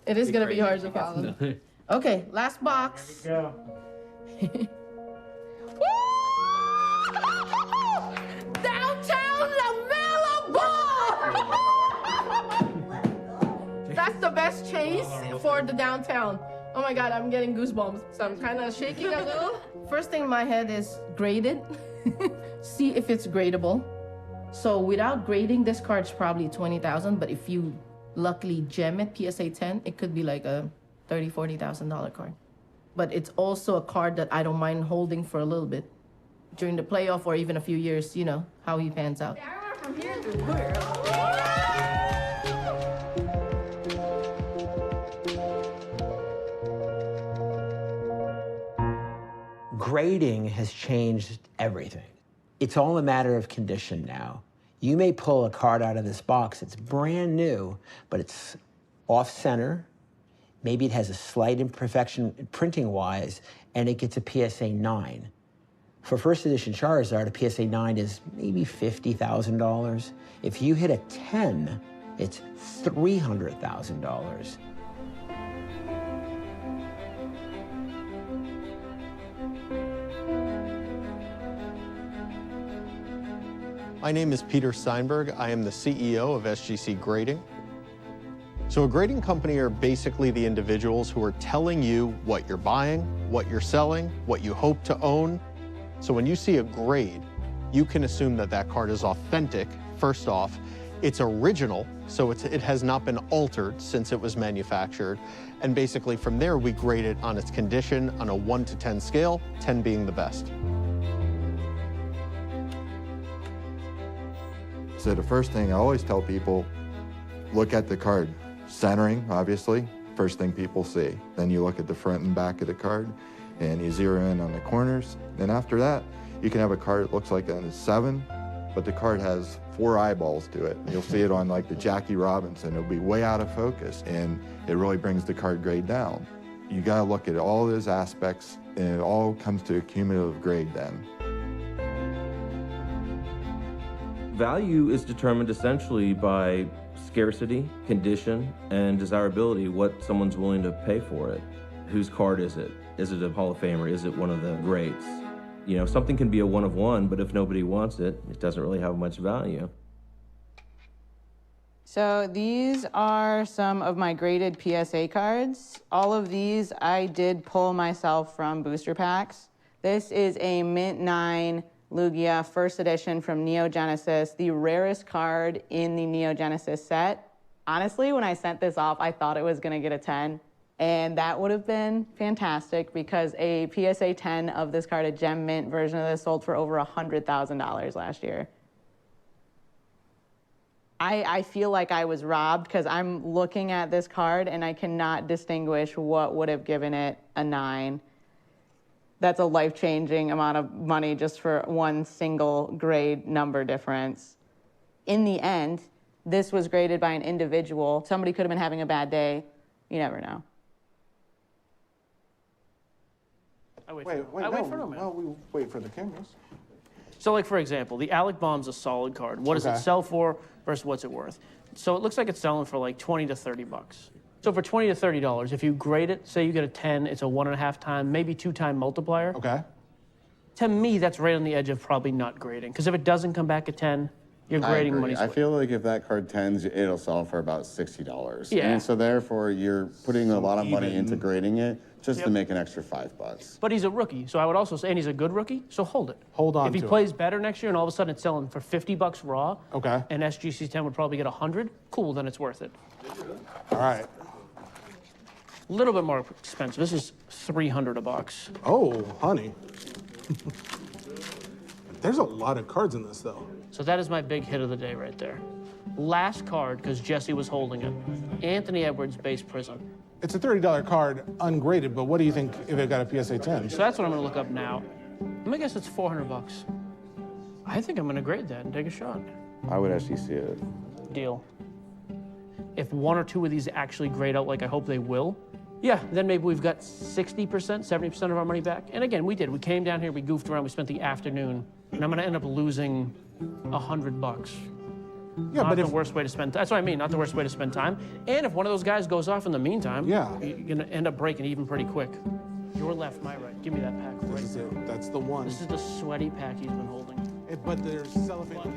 It is gonna be hard to follow. Okay, last box. Here we go. Downtown LaMelo Ball! That's the best chase for the downtown. Oh my God, I'm getting goosebumps. So I'm kind of shaking a little. First thing in my head is graded. See if it's gradable. So without grading, this card's probably 20,000, but if you luckily gem it, PSA 10, it could be like a $30,000, $40,000 card. But it's also a card that I don't mind holding for a little bit during the playoff or even a few years, how he pans out. From here to where? Grading has changed everything. It's all a matter of condition now. You may pull a card out of this box, it's brand new, but it's off center. Maybe it has a slight imperfection printing-wise, and it gets a PSA 9. For first edition Charizard, a PSA 9 is maybe $50,000. If you hit a 10, it's $300,000. My name is Peter Steinberg. I am the CEO of SGC Grading. So a grading company are basically the individuals who are telling you what you're buying, what you're selling, what you hope to own. So when you see a grade, you can assume that that card is authentic, first off. It's original, so it has not been altered since it was manufactured. And basically from there, we grade it on its condition on a 1 to 10 scale, 10 being the best. So the first thing I always tell people, look at the card. Centering, obviously, first thing people see. Then you look at the front and back of the card, and you zero in on the corners. Then after that, you can have a card that looks like a 7, but the card has 4 eyeballs to it. You'll see it on like the Jackie Robinson. It'll be way out of focus, and it really brings the card grade down. You gotta look at all those aspects, and it all comes to a cumulative grade then. Value is determined essentially by scarcity, condition, and desirability, what someone's willing to pay for it. Whose card is it? Is it a Hall of Famer? Is it one of the greats? Something can be a 1 of 1, but if nobody wants it, it doesn't really have much value. So these are some of my graded PSA cards. All of these I did pull myself from booster packs. This is a Mint 9 Lugia first edition from Neo Genesis, the rarest card in the Neo Genesis set. Honestly, when I sent this off, I thought it was gonna get a 10, and that would have been fantastic because a PSA 10 of this card, a gem mint version of this, sold for over $100,000 last year. I feel like I was robbed because I'm looking at this card and I cannot distinguish what would have given it a 9. That's a life-changing amount of money just for one single grade number difference. In the end, this was graded by an individual. Somebody could have been having a bad day. You never know. I wait Wait, for them, man. Well, we wait for the cameras. So like, for example, the Alec Bomb's a solid card. What does it Okay. sell for versus what's it worth? So it looks like it's selling for like 20 to 30 bucks. So for 20 to 30 dollars, if you grade it, say you get a 10, it's a 1.5 time, maybe 2 time multiplier. Okay. To me, that's right on the edge of probably not grading. Because if it doesn't come back at 10, you're grading money's I worth. feel like if that card tens, it'll sell for about $60. Yeah. And so therefore, you're putting a lot of money even. into grading it just to Yep. make an extra $5. But he's a rookie, so I would also say, and he's a good rookie, so hold it. Hold on If he to it. plays better next year and all of a sudden it's selling for 50 bucks raw, Okay. and SGC 10 would probably get 100, cool, then it's worth it. All right. A little bit more expensive. This is 300 a box. Oh, honey. There's a lot of cards in this, though. So that is my big hit of the day right there. Last card, because Jesse was holding it. Anthony Edwards base Prism. It's a $30 card, ungraded, but what do you think if it got a PSA 10? So that's what I'm gonna look up now. I'm gonna guess it's 400 bucks. I think I'm gonna grade that and take a shot. I would actually see it. Deal. If one or two of these actually grade out like I hope they will, yeah, then maybe we've got 60%, 70% of our money back. And again, we did. We came down here, we goofed around, we spent the afternoon, and I'm gonna end up losing 100 bucks. Yeah, Not but the if worst way to spend. That's what I mean. Not the worst way to spend time. And if one of those guys goes off in the meantime, Yeah. you're gonna end up breaking even pretty quick. Your left, my right. Give me that pack right this is now. it, that's the one. This is the sweaty pack he's been holding. But there's cellophane.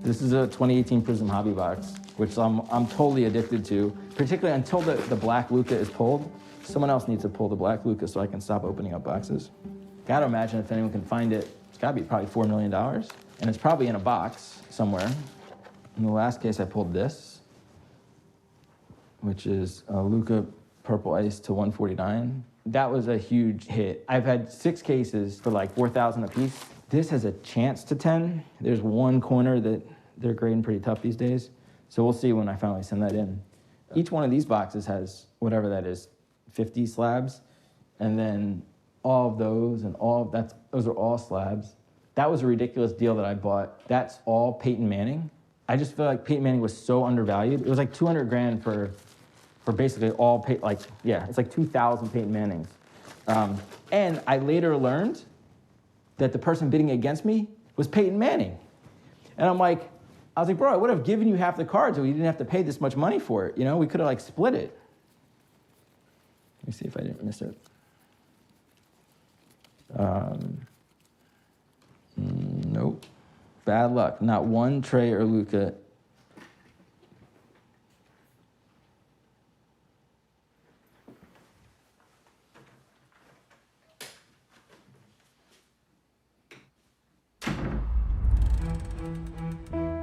This is a 2018 Prism Hobby Box, which I'm totally addicted to, particularly until the black Luca is pulled. Someone else needs to pull the black Luca so I can stop opening up boxes. Gotta imagine if anyone can find it, it's gotta be probably $4 million. And it's probably in a box somewhere. In the last case, I pulled this, which is a Luca Purple Ice to 149. That was a huge hit. I've had 6 cases for like 4,000 a piece. This has a chance to 10. There's one corner that they're grading pretty tough these days. So we'll see when I finally send that in. Each one of these boxes has whatever that is, 50 slabs. And then all of those and those are all slabs. That was a ridiculous deal that I bought. That's all Peyton Manning. I just feel like Peyton Manning was so undervalued. It was like 200 grand for basically all, it's like 2,000 Peyton Mannings. And I later learned that the person bidding against me was Peyton Manning. And I was like, bro, I would have given you half the cards so you didn't have to pay this much money for it. You know, we could have like split it. Let me see if I didn't miss it. Nope. Bad luck. Not one Trey or Luca.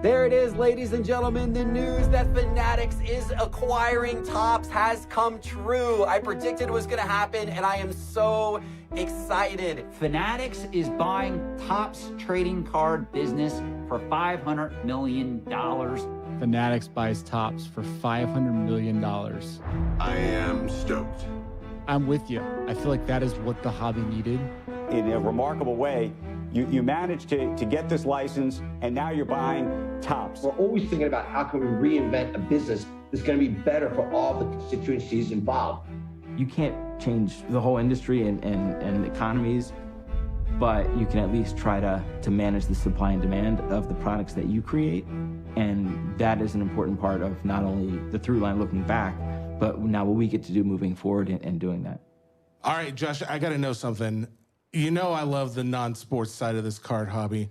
There it is, ladies and gentlemen. The news that Fanatics is acquiring Topps has come true. I predicted it was going to happen, and I am so excited. Fanatics is buying Topps trading card business for $500 million. Fanatics buys Topps for $500 million. I am stoked. I'm with you. I feel like that is what the hobby needed. In a remarkable way, you managed to get this license, and now you're buying Topps. We're always thinking about how can we reinvent a business that's going to be better for all the constituencies involved. You can't change the whole industry and economies, but you can at least try to manage the supply and demand of the products that you create. And that is an important part of not only the through line looking back, but now what we get to do moving forward and doing that. All right, Josh, I got to know something. You know I love the non-sports side of this card hobby.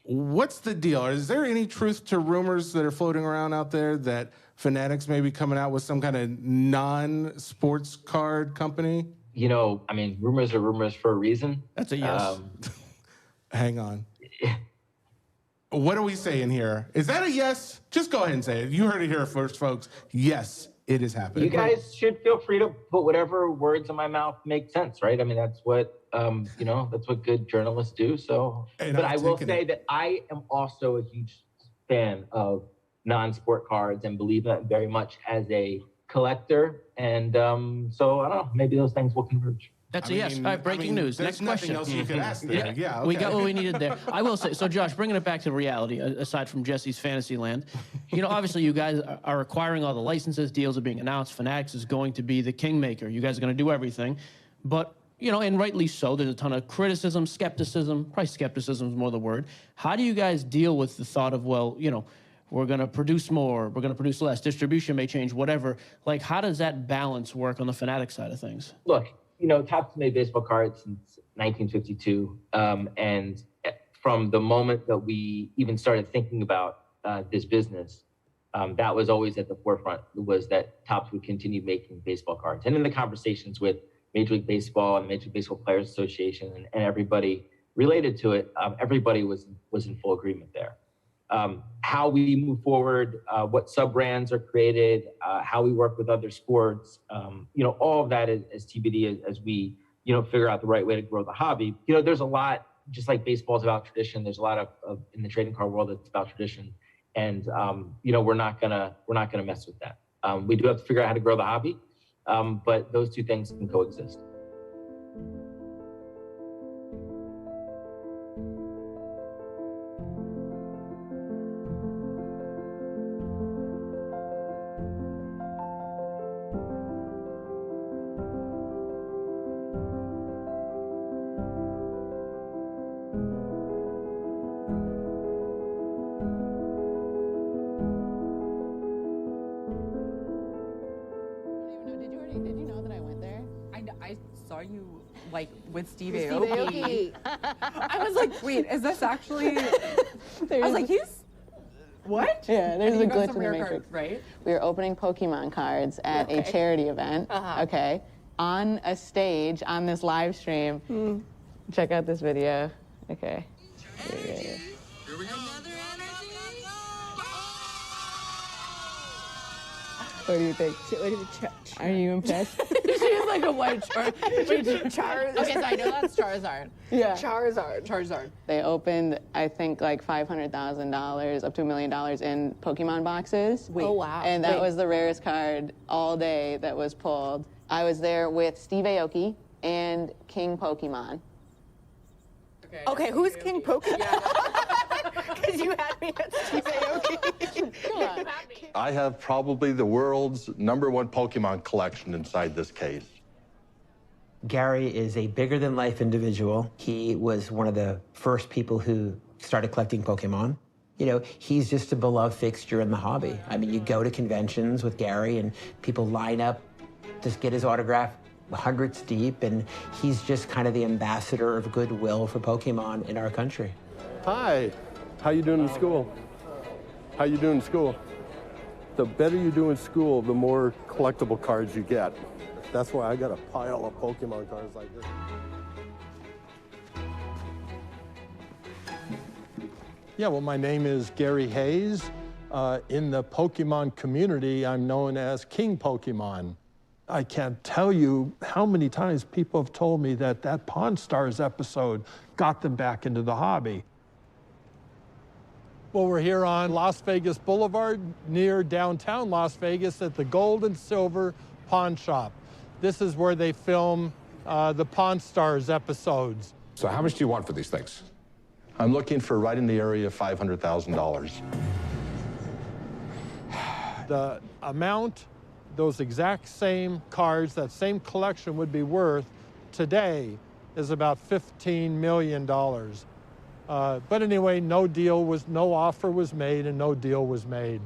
What's the deal? Is there any truth to rumors that are floating around out there that Fanatics may be coming out with some kind of non-sports card company? You know, I mean, rumors are rumors for a reason. That's a yes. Hang on. What are we saying here? Is that a yes? Just go ahead and say it. You heard it here first, folks. Yes, it is happening. You guys should feel free to put whatever words in my mouth make sense, right? I mean, that's what, that's what good journalists do. So, but I will say that I am also a huge fan of non-sport cards and believe that very much as a collector. And so I don't know, maybe those things will converge. That's a yes. All right, breaking news. There's Next question. nothing else you could ask there. Yeah, We okay. got what we needed there. I will say, so Josh, bringing it back to reality, aside from Jesse's fantasy land, you know, obviously you guys are acquiring all the licenses, deals are being announced, Fanatics is going to be the kingmaker. You guys are going to do everything. But, you know, and rightly so, there's a ton of criticism, skepticism, probably skepticism is more the word. How do you guys deal with the thought of, well, you know, we're going to produce more, we're going to produce less, distribution may change, whatever. Like, how does that balance work on the Fanatic side of things? Look, you know, Topps made baseball cards since 1952. And from the moment that we even started thinking about this business, that was always at the forefront, was that Topps would continue making baseball cards. And in the conversations with Major League Baseball and Major League Baseball Players Association and everybody related to it, everybody was in full agreement there. How we move forward, what sub-brands are created, how we work with other sports, you know, all of that is TBD as we, you know, figure out the right way to grow the hobby. You know, there's a lot, just like baseball is about tradition, there's a lot of in the trading card world that's about tradition. And, you know, we're not gonna mess with that. We do have to figure out how to grow the hobby, but those two things can coexist. Did you know that I went there? I saw you like with Steve Aoki. I was like, wait, is this actually? I was like, he's what? Yeah, there's And a you got glitch some in the rare matrix. cards, right? We were opening Pokemon cards at a charity event. Okay, on a stage on this live stream. Check out this video. Okay. Here we go. What do you think? Are you impressed? She's like a white Charizard. Okay, so I know that's Charizard. Yeah. Charizard. They opened, I think, like $500,000 up to $1 million in Pokemon boxes. Wait. Oh, wow. And that was the rarest card all day that was pulled. I was there with Steve Aoki and King Pokemon. Okay, who's King Pokemon? Because you had me at Steve Aoki. Come on. I have probably the world's #1 Pokemon collection inside this case. Gary is a bigger-than-life individual. He was one of the first people who started collecting Pokemon. You know, he's just a beloved fixture in the hobby. I mean, you go to conventions with Gary and people line up to get his autograph hundreds deep, and he's just kind of the ambassador of goodwill for Pokemon in our country. Hi, how you doing in school? How you doing in school? The better you do in school, the more collectible cards you get. That's why I got a pile of Pokemon cards like this. Yeah, well, my name is Gary Hayes. In the Pokemon community, I'm known as King Pokemon. I can't tell you how many times people have told me that that Pawn Stars episode got them back into the hobby. Well, we're here on Las Vegas Boulevard near downtown Las Vegas at the Gold and Silver Pawn Shop. This is where they film the Pawn Stars episodes. So how much do you want for these things? I'm looking for right in the area of $500,000. The amount those exact same cards, that same collection would be worth today is about $15 million. But anyway, no offer was made and no deal was made.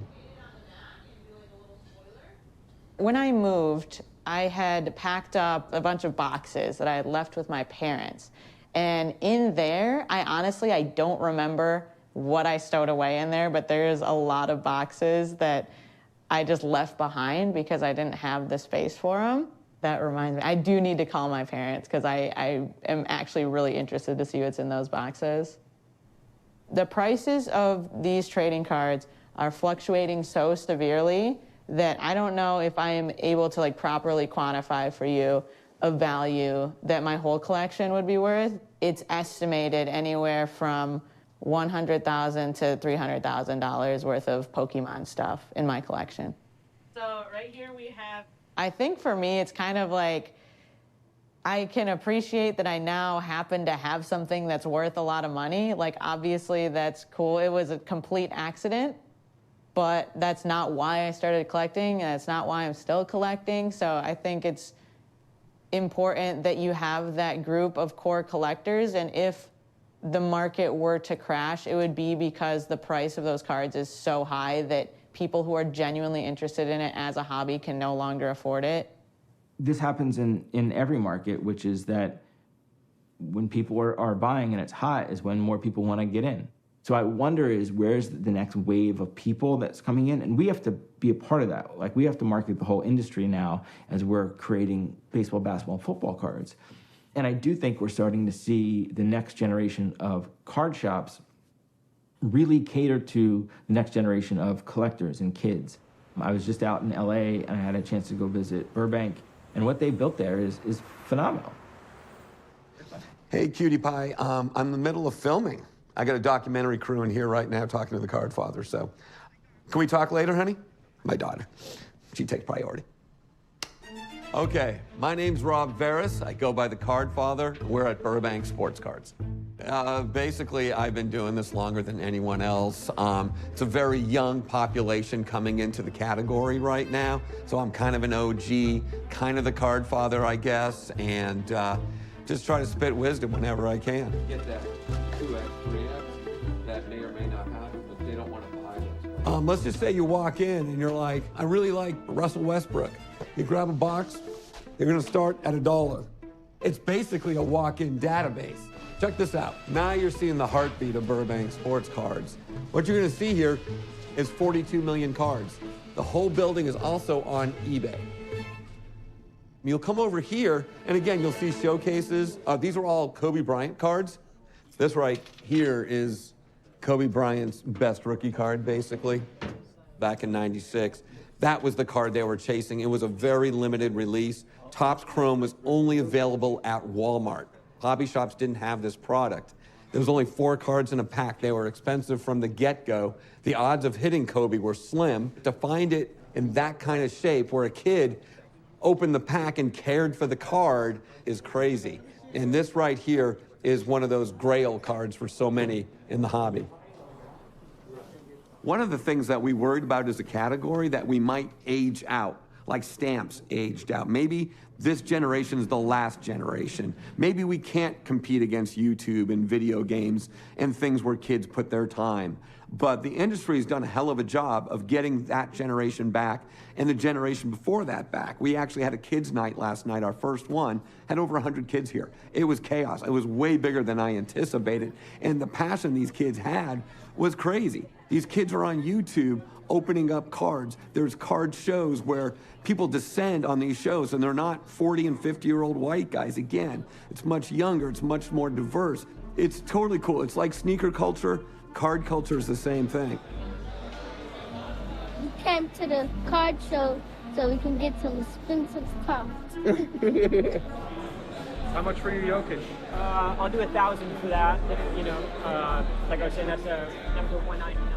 When I moved, I had packed up a bunch of boxes that I had left with my parents. And in there, I don't remember what I stowed away in there, but there's a lot of boxes that I just left behind because I didn't have the space for them. That reminds me, I do need to call my parents because I am actually really interested to see what's in those boxes. The prices of these trading cards are fluctuating so severely that I don't know if I am able to like properly quantify for you a value that my whole collection would be worth. It's estimated anywhere from $100,000 to $300,000 worth of Pokemon stuff in my collection. So right here we have, I think for me it's kind of like I can appreciate that I now happen to have something that's worth a lot of money. Like, obviously, that's cool. It was a complete accident, but that's not why I started collecting, and that's not why I'm still collecting. So I think it's important that you have that group of core collectors, and if the market were to crash, it would be because the price of those cards is so high that people who are genuinely interested in it as a hobby can no longer afford it. This happens in every market, which is that when people are buying and it's hot is when more people want to get in. So I wonder is where's the next wave of people that's coming in? And we have to be a part of that. Like, we have to market the whole industry now as we're creating baseball, basketball, and football cards. And I do think we're starting to see the next generation of card shops really cater to the next generation of collectors and kids. I was just out in LA and I had a chance to go visit Burbank, and what they built there is phenomenal. Hey, cutie pie. I'm in the middle of filming. I got a documentary crew in here right now talking to the card father, so. Can we talk later, honey? My daughter. She takes priority. Okay, my name's Rob Veras. I go by the Card Father. We're at Burbank Sports Cards. Basically, I've been doing this longer than anyone else. It's a very young population coming into the category right now, so I'm kind of an OG, kind of the Card Father, I guess, and just try to spit wisdom whenever I can. Get that 2X, 3X, that may or may not happen, but they don't want to buy those. Let's just say you walk in and you're like, I really like Russell Westbrook. You grab a box, you're gonna start at $1. It's basically a walk-in database. Check this out. Now you're seeing the heartbeat of Burbank Sports Cards. What you're gonna see here is 42 million cards. The whole building is also on eBay. You'll come over here, and again, you'll see showcases. These are all Kobe Bryant cards. This right here is Kobe Bryant's best rookie card, basically, back in '96. That was the card they were chasing. It was a very limited release. Topps Chrome was only available at Walmart. Hobby shops didn't have this product. There was only 4 cards in a pack. They were expensive from the get-go. The odds of hitting Kobe were slim. To find it in that kind of shape where a kid opened the pack and cared for the card is crazy. And this right here is one of those grail cards for so many in the hobby. One of the things that we worried about as a category that we might age out, like stamps aged out. Maybe this generation is the last generation. Maybe we can't compete against YouTube and video games and things where kids put their time. But the industry has done a hell of a job of getting that generation back and the generation before that back. We actually had a kids' night last night, our first one, had over 100 kids here. It was chaos. It was way bigger than I anticipated. And the passion these kids had was crazy. These kids are on YouTube opening up cards. There's card shows where people descend on these shows, and they're not 40 and 50-year-old white guys. Again, it's much younger. It's much more diverse. It's totally cool. It's like sneaker culture. Card culture is the same thing. We came to the card show so we can get some expensive cards. How much for your Jokic? I'll do 1,000 for that. You know, like I was saying, that's a number 199.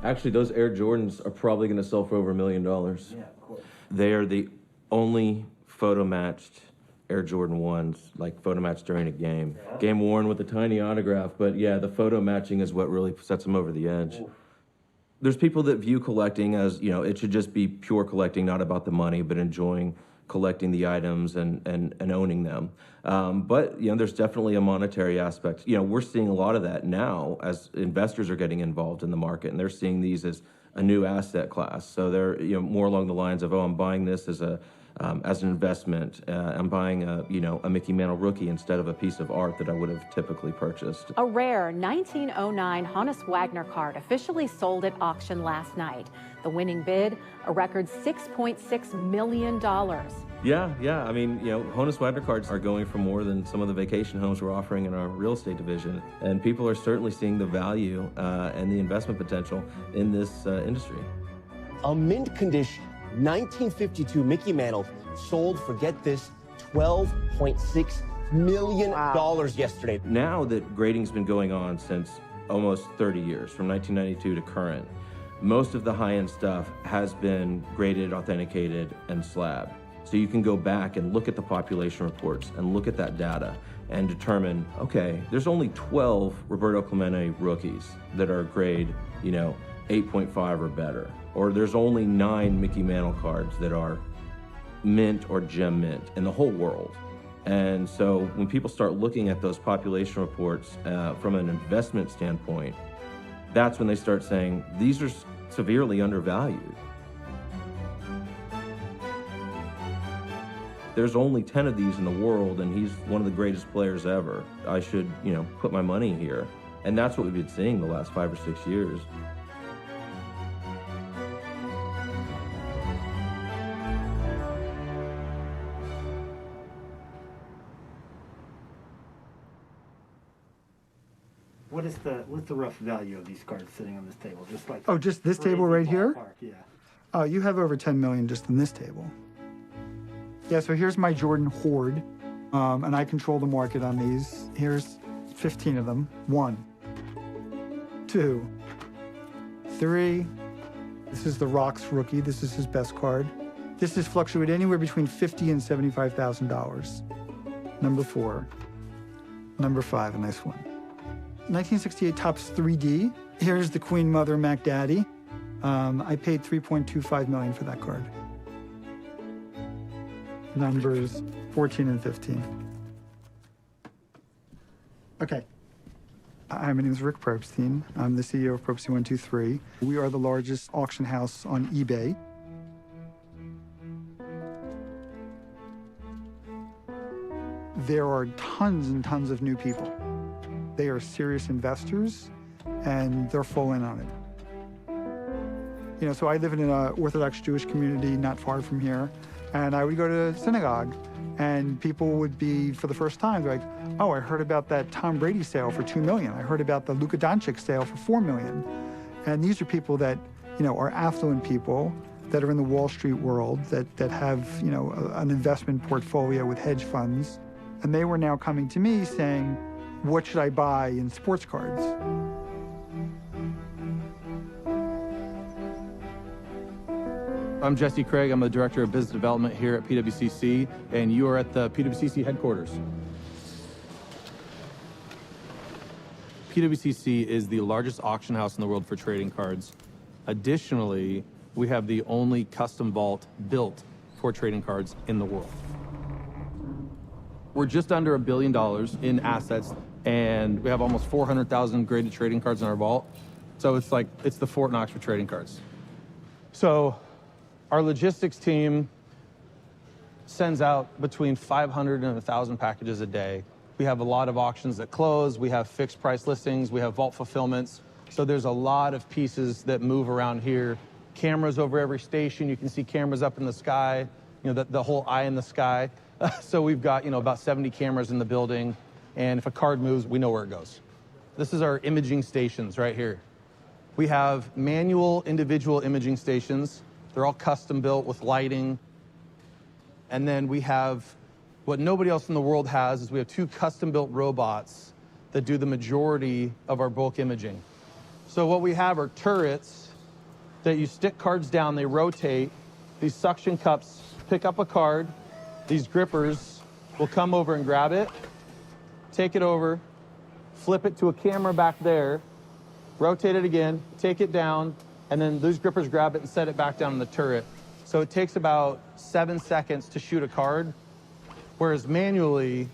Actually, those Air Jordans are probably going to sell for over $1 million. Yeah, of course. They are the only photo-matched Air Jordan 1s, like photo-matched during a game. Yeah. Game worn with a tiny autograph, but yeah, the photo matching is what really sets them over the edge. Ooh. There's people that view collecting as, you know, it should just be pure collecting, not about the money, but enjoying collecting the items and owning them. But, you know, there's definitely a monetary aspect. You know, we're seeing a lot of that now as investors are getting involved in the market, and they're seeing these as a new asset class. So they're, you know, more along the lines of, oh, I'm buying this as an investment. I'm buying a Mickey Mantle rookie instead of a piece of art that I would have typically purchased. A rare 1909 Honus Wagner card officially sold at auction last night. The winning bid, a record $6.6 million. Yeah. I mean, you know, Honus Wagner cards are going for more than some of the vacation homes we're offering in our real estate division. And people are certainly seeing the value and the investment potential in this industry. A mint condition 1952 Mickey Mantle sold for, get this, $12.6 million yesterday. Now that grading's been going on since almost 30 years, from 1992 to current, most of the high-end stuff has been graded, authenticated, and slabbed. So you can go back and look at the population reports and look at that data and determine, okay, there's only 12 Roberto Clemente rookies that are grade, 8.5 or better. Or there's only 9 Mickey Mantle cards that are mint or gem mint in the whole world. And so when people start looking at those population reports from an investment standpoint, that's when they start saying, these are severely undervalued. There's only 10 of these in the world, and he's one of the greatest players ever. I should, put my money here. And that's what we've been seeing the last 5 or 6 years. What's the rough value of these cards sitting on this table? Just this table right here? Yeah. You have over 10 million just in this table. Yeah, so here's my Jordan hoard, and I control the market on these. Here's 15 of them. 1, 2, 3. This is the Rocks rookie. This is his best card. This has fluctuated anywhere between $50,000 and $75,000. Number 4. Number 5, a nice one. 1968 Topps 3D. Here's the Queen Mother Mac Daddy. I paid $3.25 million for that card. Numbers 14 and 15. Okay. Hi, my name is Rick Probstein. I'm the CEO of Probstein 123. We are the largest auction house on eBay. There are tons and tons of new people. They are serious investors, and they're full in on it. So I live in an Orthodox Jewish community not far from here, and I would go to synagogue, and people would be, for the first time, like, oh, I heard about that Tom Brady sale for $2 million. I heard about the Luka Doncic sale for $4 million. And these are people that, are affluent people that are in the Wall Street world, that have, an investment portfolio with hedge funds. And they were now coming to me saying, what should I buy in sports cards? I'm Jesse Craig. I'm the Director of Business Development here at PWCC, and you are at the PWCC headquarters. PWCC is the largest auction house in the world for trading cards. Additionally, we have the only custom vault built for trading cards in the world. We're just under $1 billion in assets, and we have almost 400,000 graded trading cards in our vault. So it's the Fort Knox for trading cards. So our logistics team sends out between 500 and 1,000 packages a day. We have a lot of auctions that close. We have fixed price listings. We have vault fulfillments. So there's a lot of pieces that move around here. Cameras over every station. You can see cameras up in the sky, the whole eye in the sky. So we've got, about 70 cameras in the building. And if a card moves, we know where it goes. This is our imaging stations right here. We have manual individual imaging stations. They're all custom built with lighting. And then we have what nobody else in the world has is we have 2 custom built robots that do the majority of our bulk imaging. So what we have are turrets that you stick cards down, they rotate. These suction cups pick up a card. These grippers will come over and grab it, take it over, flip it to a camera back there, rotate it again, take it down, and then those grippers grab it and set it back down in the turret. So it takes about 7 seconds to shoot a card, whereas manually,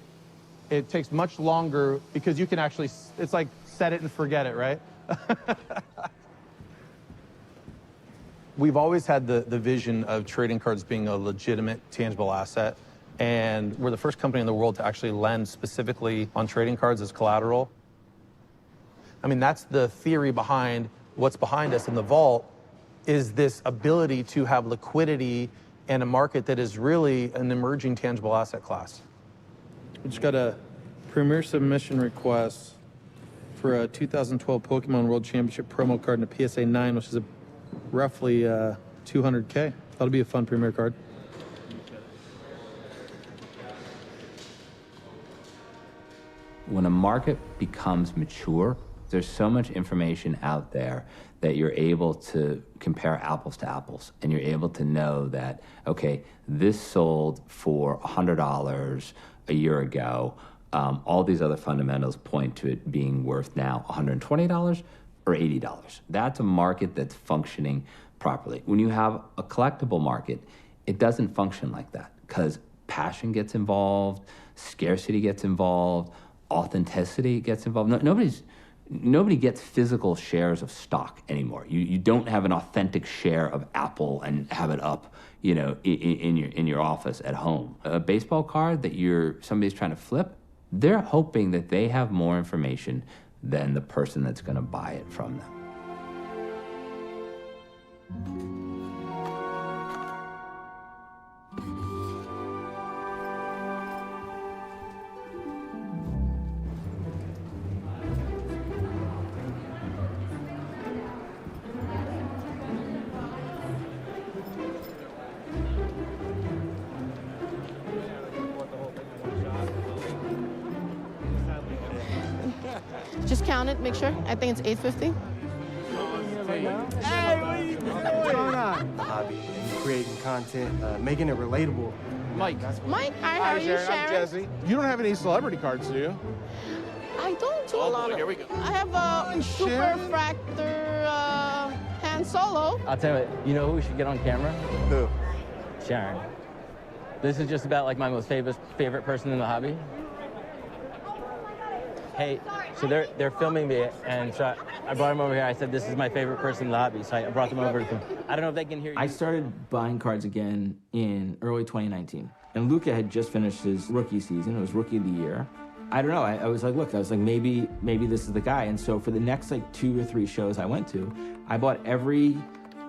it takes much longer because you can actually, it's like set it and forget it, right? We've always had the vision of trading cards being a legitimate, tangible asset, and we're the first company in the world to actually lend specifically on trading cards as collateral. I mean, that's the theory behind what's behind us in the vault, is this ability to have liquidity and a market that is really an emerging tangible asset class. We just got a premier submission request for a 2012 Pokemon World Championship promo card and a PSA 9, which is roughly 200K. That'll be a fun premier card. When a market becomes mature, there's so much information out there that you're able to compare apples to apples, and you're able to know that, okay, this sold for $100 a year ago. All these other fundamentals point to it being worth now $120 or $80. That's a market that's functioning properly. When you have a collectible market, it doesn't function like that because passion gets involved, scarcity gets involved, authenticity gets involved. Nobody gets physical shares of stock anymore. You don't have an authentic share of Apple and have it up, you know, in your office at home. A baseball card that somebody's trying to flip, they're hoping that they have more information than the person that's going to buy it from them. Just count it, make sure. I think it's 850. Hey, what are you doing? What's going on? Hobby, creating content, making it relatable. Mike. Mike, hi, how are you, Sharon? I'm Jesse. You don't have any celebrity cards, do you? I don't do a lot of... Here we go. I have a Super Fractor Han Solo. I'll tell you what, you know who we should get on camera? Who? Sharon. This is just about like my most favorite person in the hobby. Hey, so they're filming me, and so I brought them over here. I said, this is my favorite person in the hobby, so I brought them over to I don't know if they can hear you. I started buying cards again in early 2019, and Luka had just finished his rookie season. It was Rookie of the Year. I don't know, I was like, look, maybe this is the guy. And so for the next like 2 or 3 shows I went to, I bought every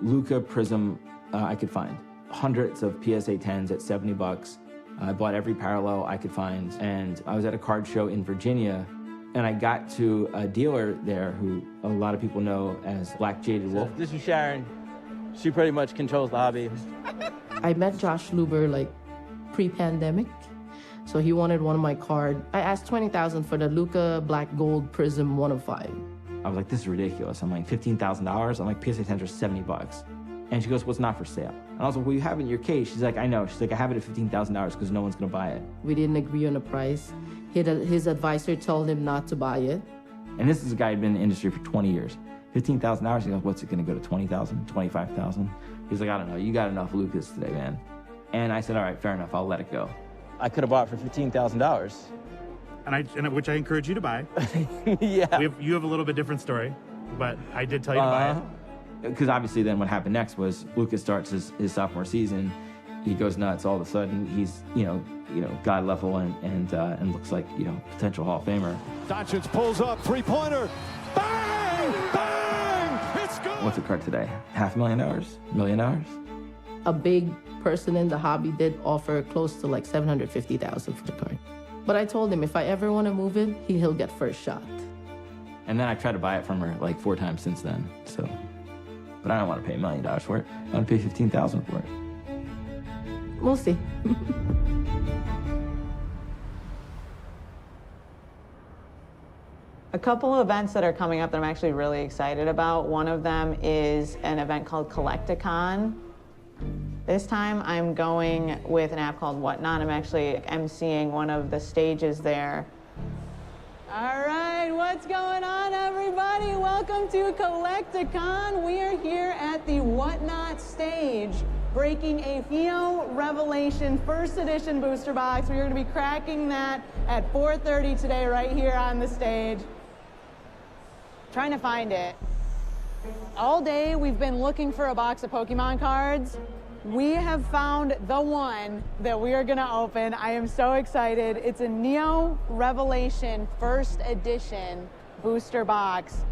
Luka Prism I could find. Hundreds of PSA 10s at $70. I bought every parallel I could find, and I was at a card show in Virginia. And I got to a dealer there who a lot of people know as Black Jaded Wolf. This is Sharon. She pretty much controls the hobby. I met Josh Luber like pre-pandemic. So he wanted one of my cards. I asked $20,000 for the Luka Black Gold Prism 105. I was like, this is ridiculous. I'm like, $15,000? I'm like, PSA 10s are $70. And she goes, well, it's not for sale. And I was like, well, you have it in your case. She's like, I know. She's like, I have it at $15,000 because no one's gonna buy it. We didn't agree on the price. His advisor told him not to buy it. And this is a guy who'd been in the industry for 20 years. $15,000, he goes, what's it gonna go to, 20,000, 25,000? He's like, I don't know, you got enough Lucas today, man. And I said, all right, fair enough, I'll let it go. I could have bought it for $15,000. And which I encourage you to buy. Yeah. You have a little bit different story, but I did tell you to buy it. Because obviously then what happened next was Lucas starts his sophomore season. He goes nuts. All of a sudden, he's god level and looks like potential Hall of Famer. Doncic pulls up, 3-pointer, bang, bang, it's good. What's the card today? $500,000, $1 million? A big person in the hobby did offer close to like $750,000 for the card. But I told him if I ever want to move it, he'll get first shot. And then I tried to buy it from her like 4 times since then. So, but I don't want to pay $1 million for it. I want to pay $15,000 for it. We'll see. A couple of events that are coming up that I'm actually really excited about. One of them is an event called Collecticon. This time I'm going with an app called Whatnot. I'm actually emceeing one of the stages there. All right, what's going on, everybody? Welcome to Collecticon. We are here at the Whatnot stage, breaking a Neo Revelation First Edition booster box. We are going to be cracking that at 4:30 today, right here on the stage. Trying to find it. All day we've been looking for a box of Pokemon cards. We have found the one that we are gonna open. I am so excited. It's a Neo Revelation First Edition booster box.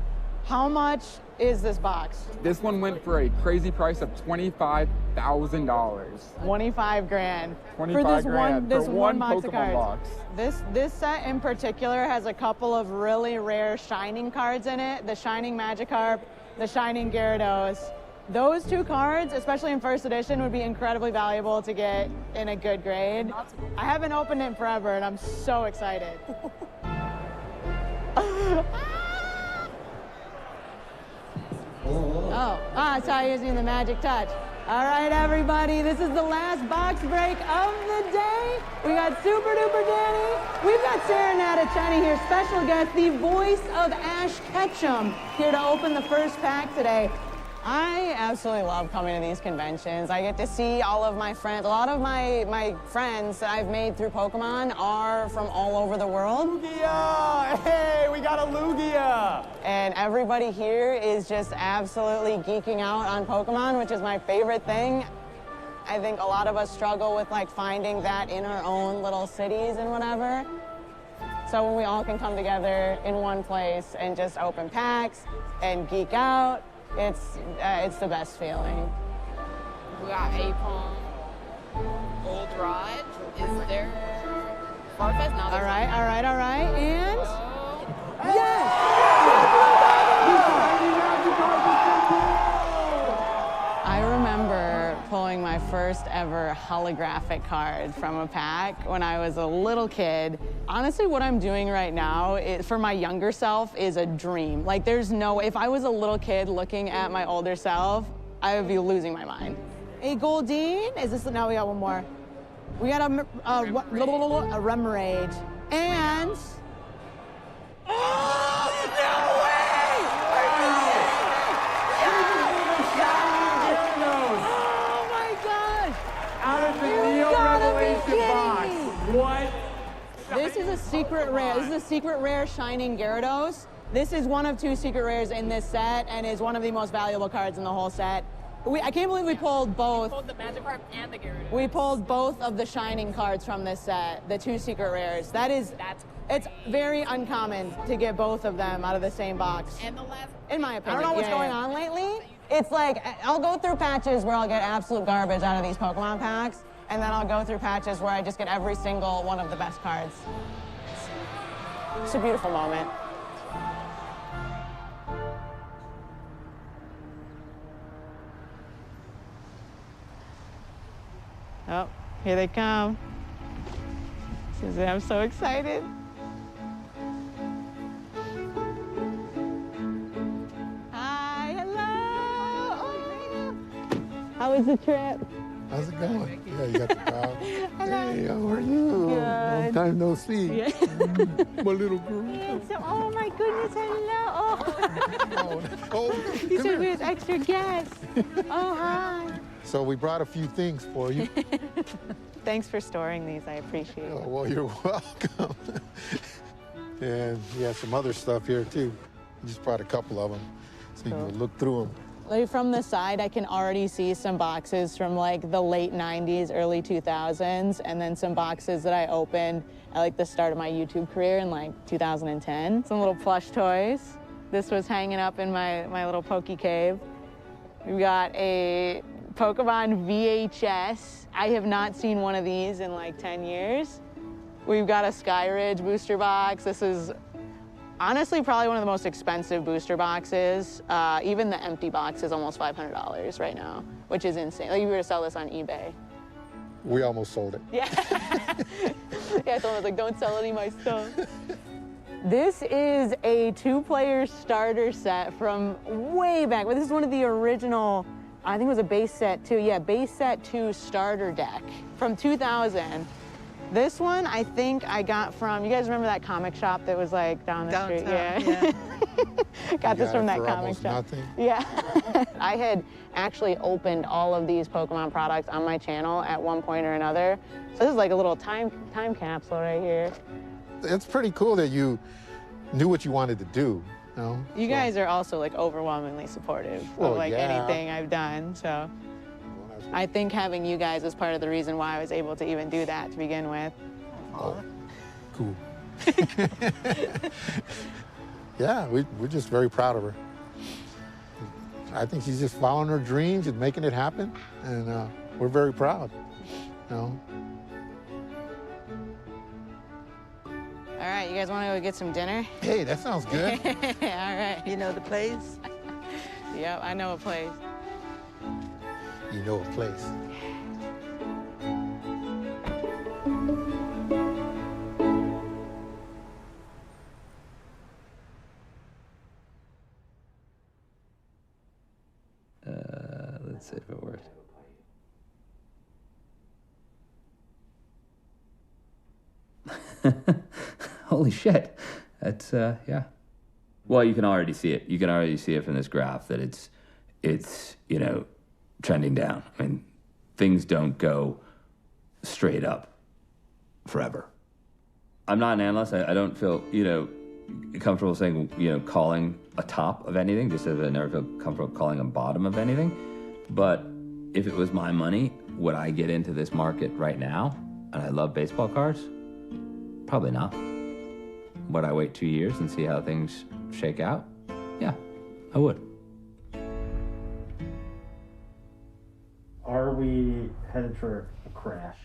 How much is this box? This one went for a crazy price of $25,000. 25 grand. 25 grand for one for box one of cards. Pokemon box. This set in particular has a couple of really rare Shining cards in it. The Shining Magikarp, the Shining Gyarados. Those 2 cards, especially in first edition, would be incredibly valuable to get in a good grade. I haven't opened it in forever, and I'm so excited. That's how you're using the magic touch. All right, everybody, this is the last box break of the day. We got Super Duper Danny. We've got Serenata Cheney here, special guest, the voice of Ash Ketchum, here to open the first pack today. I absolutely love coming to these conventions. I get to see all of my friends. A lot of my friends that I've made through Pokemon are from all over the world. Lugia! Hey, we got a Lugia! And everybody here is just absolutely geeking out on Pokemon, which is my favorite thing. I think a lot of us struggle with like finding that in our own little cities and whatever. So when we all can come together in one place and just open packs and geek out, it's the best feeling. We got Apom, Old Rod. Is there Farfetch'd? Now All right, and I remember pulling my first ever holographic card from a pack when I was a little kid. Honestly, what I'm doing right now for my younger self is a dream. Like, there's no, if I was a little kid looking at my older self, I would be losing my mind. A Goldeen, is this, now we got one more. We got a Remoraid, and, oh, no way! Out of the Neo Revelation box. What? This is a secret rare. This is a secret rare Shining Gyarados. This is one of 2 secret rares in this set and is one of the most valuable cards in the whole set. I can't believe we pulled both. We pulled the Magikarp and the Gyarados. We pulled both of the Shining cards from this set, the 2 secret rares. It's very uncommon to get both of them out of the same box. And the last, in my opinion. I don't know what's going on lately. It's like, I'll go through patches where I'll get absolute garbage out of these Pokemon packs, and then I'll go through patches where I just get every single one of the best cards. It's a beautiful moment. Oh, here they come. Susan, I'm so excited. Hi, hello. Oh, how was the trip? How's it going? Yeah, you got the crowd. Hello. Hey, how are you? Good. Long time no see. Yeah. My little girl. Oh my goodness, hello. Oh, You said we was extra guests. Oh, hi. So we brought a few things for you. Thanks for storing these. I appreciate it. Oh, well, you're welcome. And you have some other stuff here, too. We just brought a couple of them so you can look through them. Like from the side, I can already see some boxes from like the late 90s, early 2000s, and then some boxes that I opened at like the start of my YouTube career in like 2010. Some little plush toys. This was hanging up in my little Poke Cave. We've got a Pokemon VHS. I have not seen one of these in like 10 years. We've got a Skyridge booster box. This is honestly probably one of the most expensive booster boxes. Even the empty box is almost $500 right now, which is insane. Like if you were to sell this on eBay. We almost sold it. Yeah. Yeah, someone was like, don't sell any of my stuff. This is a 2-player starter set from way back. This is one of the original, I think it was a base set 2. Yeah, base set 2 starter deck from 2000. This one, I think I got from, you guys remember that comic shop that was like down the street? Yeah. Got this from that comic shop. Nothing. Yeah. I had actually opened all of these Pokemon products on my channel at one point or another. So this is like a little time capsule right here. It's pretty cool that you knew what you wanted to do. You know? You guys are also like overwhelmingly supportive of like anything I've done, so. I think having you guys is part of the reason why I was able to even do that to begin with. Oh, cool. Yeah, we're just very proud of her. I think she's just following her dreams and making it happen, and we're very proud, you know. All right, you guys want to go get some dinner? Hey, that sounds good. All right. You know the place? Yep, I know a place. you know a place. Let's see if it works. Holy shit. That's, yeah. Well, you can already see it. You can already see it from this graph that it's, you know, trending down. I mean, things don't go straight up forever. I'm not an analyst. I don't feel, you know, comfortable saying, you know, calling a top of anything, just as I never feel comfortable calling a bottom of anything. But if it was my money, would I get into this market right now? And I love baseball cards? Probably not. Would I wait 2 years and see how things shake out? Yeah, I would. Are we headed for a crash?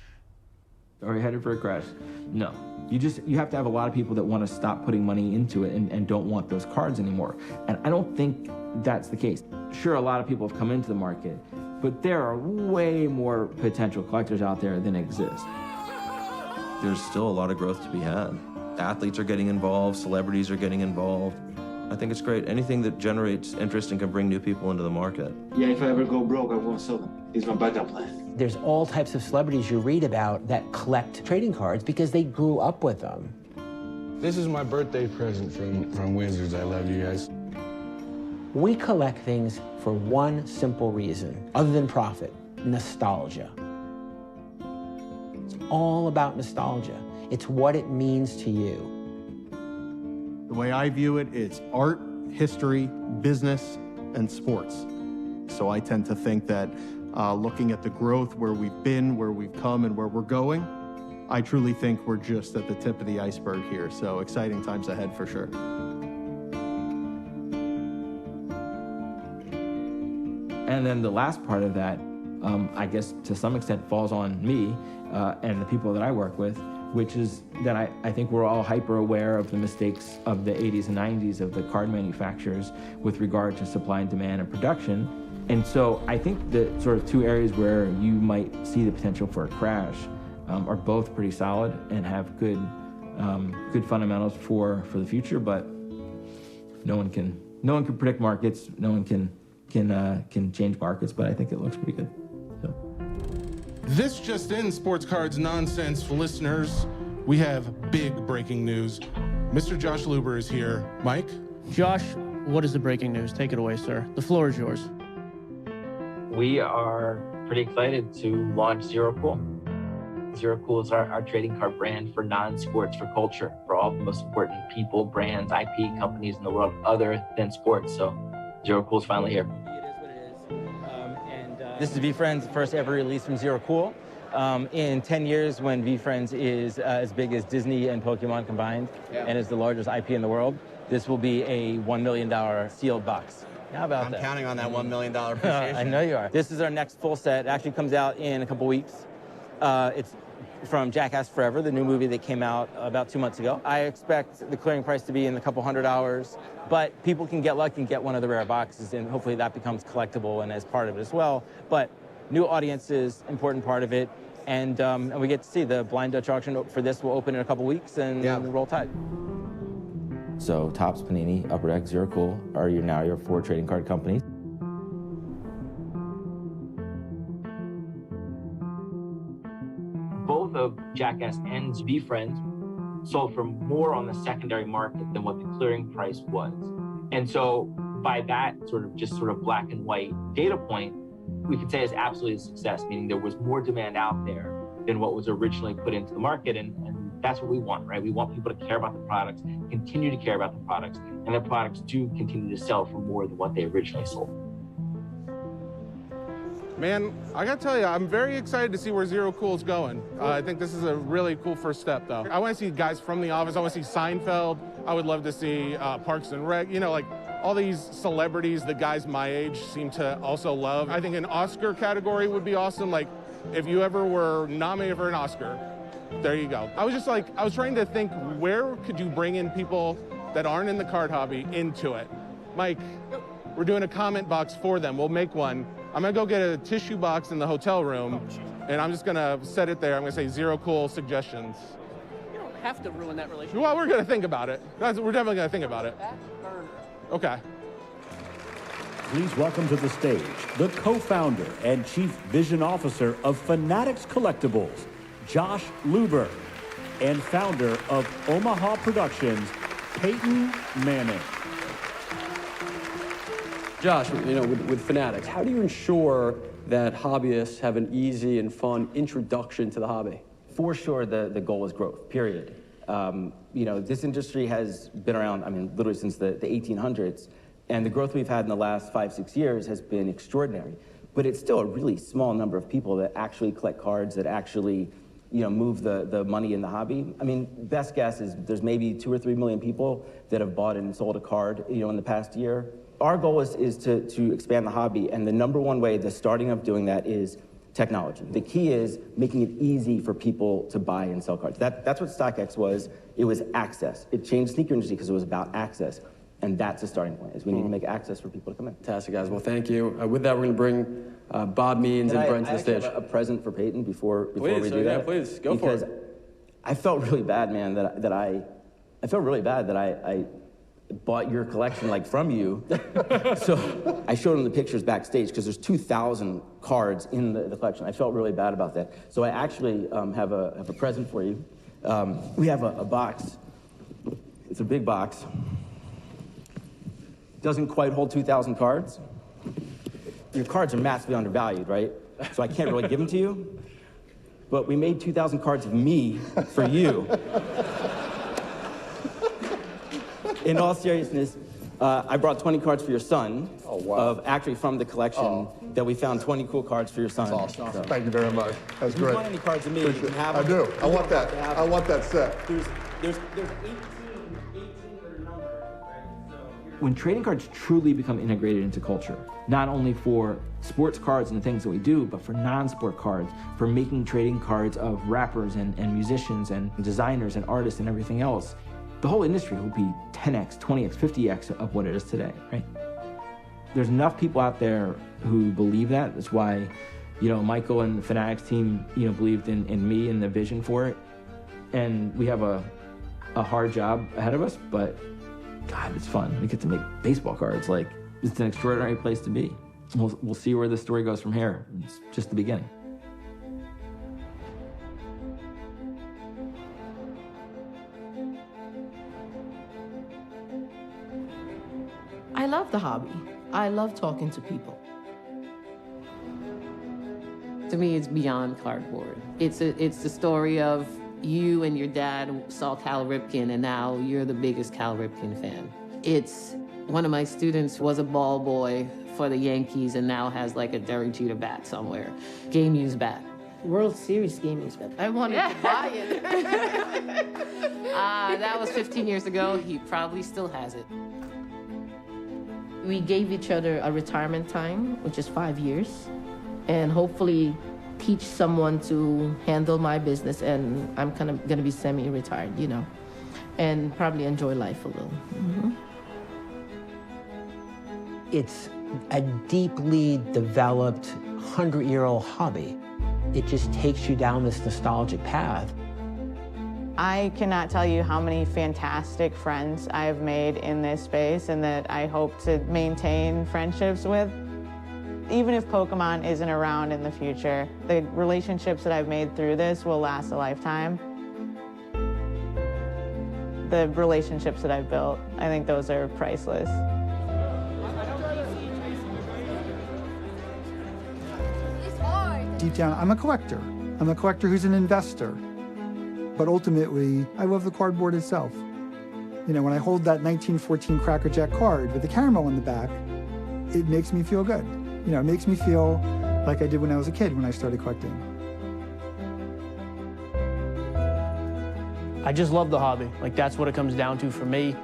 Are we headed for a crash? No. You have to have a lot of people that want to stop putting money into it and don't want those cards anymore. And I don't think that's the case. Sure, a lot of people have come into the market, but there are way more potential collectors out there than exist. There's still a lot of growth to be had. Athletes are getting involved, celebrities are getting involved. I think it's great. Anything that generates interest and can bring new people into the market. Yeah, if I ever go broke, I won't sell them. It's my backup plan. There's all types of celebrities you read about that collect trading cards because they grew up with them. This is my birthday present from Wizards. I love you guys. We collect things for one simple reason, other than profit: nostalgia. It's all about nostalgia. It's what it means to you. The way I view it, it's art, history, business, and sports. So I tend to think that looking at the growth, where we've been, where we've come, and where we're going, I truly think we're just at the tip of the iceberg here. So exciting times ahead for sure. And then the last part of that, I guess to some extent falls on me and the people that I work with, which is that I think we're all hyper aware of the mistakes of the 80s and 90s of the card manufacturers with regard to supply and demand and production. And so I think the sort of two areas where you might see the potential for a crash are both pretty solid and have good fundamentals for the future, but no one can predict markets, no one can change markets, but I think it looks pretty good. So. This just in, Sports Cards Nonsense listeners, we have big breaking news. Mr. Josh Luber is here. Mike? Josh, what is the breaking news? Take it away, sir. The floor is yours. We are pretty excited to launch Zero Cool. Zero Cool is our trading card brand for non-sports, for culture, for all the most important people, brands, IP companies in the world other than sports. So Zero Cool is finally here. This is VeeFriends' first ever release from Zero Cool. In 10 years, when VeeFriends is as big as Disney and Pokémon combined, and is the largest IP in the world, this will be a $1 million sealed box. How about that? I'm counting on that $1 million appreciation. I know you are. This is our next full set. It actually comes out in a couple weeks. It's from Jackass Forever, the new movie that came out about 2 months ago. I expect the clearing price to be in a couple $100, but people can get lucky and get one of the rare boxes, and hopefully that becomes collectible and as part of it as well. But new audiences, important part of it, and we get to see the blind Dutch auction for this will open in a couple weeks and roll tide. So Topps, Panini, Upper Deck, Zero Cool are now your 4 trading card companies. Both of Jackass and VeeFriends sold for more on the secondary market than what the clearing price was. And so by that sort of black and white data point, we could say it's absolutely a success, meaning there was more demand out there than what was originally put into the market. And that's what we want, right? We want people to care about the products, continue to care about the products, and the products do continue to sell for more than what they originally sold. Man, I gotta tell you, I'm very excited to see where Zero Cool is going. I think this is a really cool first step, though. I want to see guys from The Office. I want to see Seinfeld. I would love to see Parks and Rec. You know, like all these celebrities that guys my age seem to also love. I think an Oscar category would be awesome. Like, if you ever were nominated for an Oscar, there you go. I was trying to think, where could you bring in people that aren't in the card hobby into it? Mike, we're doing a comment box for them. We'll make one. I'm gonna go get a tissue box in the hotel room, and I'm just gonna set it there. I'm gonna say zero cool suggestions. You don't have to ruin that relationship. Well, we're gonna think about it. We're definitely gonna think about it. Okay. Please welcome to the stage the co-founder and chief vision officer of Fanatics Collectibles, Josh Luber, and founder of Omaha Productions, Peyton Manning. Josh, with Fanatics, how do you ensure that hobbyists have an easy and fun introduction to the hobby? For sure, the goal is growth, period. This industry has been around, literally since the 1800s, and the growth we've had in the last 5-6 years has been extraordinary. But it's still a really small number of people that actually collect cards, that actually, move the money in the hobby. Best guess is there's maybe 2 or 3 million people that have bought and sold a card, in the past year. Our goal is to expand the hobby, and the number one way, the starting of doing that is technology. The key is making it easy for people to buy and sell cards. That's what StockX was. It was access. It changed sneaker industry because it was about access. And that's the starting point, is we need to make access for people to come in. Fantastic, guys. Well, thank you. With that, we're going to bring Bob Means and Brent to the stage. I have a present for Peyton before we do that. Yeah, please, go for it. Because I felt really bad, man, that I bought your collection from you. So I showed him the pictures backstage because there's 2,000 cards in the collection. I felt really bad about that. So I actually have a present for you. We have a box. It's a big box. Doesn't quite hold 2,000 cards. Your cards are massively undervalued, right? So I can't really give them to you. But we made 2,000 cards of me for you. In all seriousness, I brought 20 cards for your son. Oh, wow. Actually from the collection that we found 20 cool cards for your son. That's awesome. So. Thank you very much. That's if great. You want any cards of me, you can have them. I do. I want that. I want that set. There's 18 that are numbered, right? When trading cards truly become integrated into culture, not only for sports cards and the things that we do, but for non-sport cards, for making trading cards of rappers and musicians and designers and artists and everything else, the whole industry will be 10x, 20x, 50x of what it is today, right? There's enough people out there who believe that. That's why, Michael and the Fanatics team, believed in me and the vision for it. And we have a hard job ahead of us, but God, it's fun. We get to make baseball cards. It's an extraordinary place to be. We'll see where the story goes from here. It's just the beginning. I love the hobby. I love talking to people. To me, it's beyond cardboard. It's the story of you and your dad saw Cal Ripken, and now you're the biggest Cal Ripken fan. It's one of my students was a ball boy for the Yankees and now has a Derek Jeter bat somewhere. Game used bat. World Series game used bat. I wanted to buy it. That was 15 years ago. He probably still has it. We gave each other a retirement time, which is 5 years, and hopefully teach someone to handle my business, and I'm kind of gonna be semi-retired, and probably enjoy life a little. Mm-hmm. It's a deeply developed 100-year-old hobby. It just takes you down this nostalgic path. I cannot tell you how many fantastic friends I've made in this space and that I hope to maintain friendships with. Even if Pokemon isn't around in the future, the relationships that I've made through this will last a lifetime. The relationships that I've built, I think those are priceless. Deep down, I'm a collector. I'm a collector who's an investor. But ultimately, I love the cardboard itself. When I hold that 1914 Cracker Jack card with the caramel on the back, it makes me feel good. It makes me feel like I did when I was a kid when I started collecting. I just love the hobby. That's what it comes down to for me.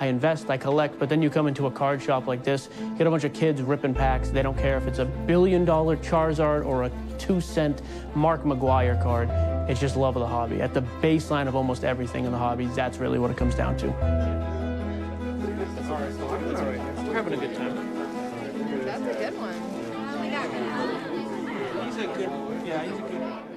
I invest, I collect, but then you come into a card shop like this, get a bunch of kids ripping packs. They don't care if it's $1 billion Charizard or a 2-cent Mark McGuire card. It's just love of the hobby. At the baseline of almost everything in the hobby, that's really what it comes down to. We're having a good time. That's a good one. He's a good, yeah, he's a good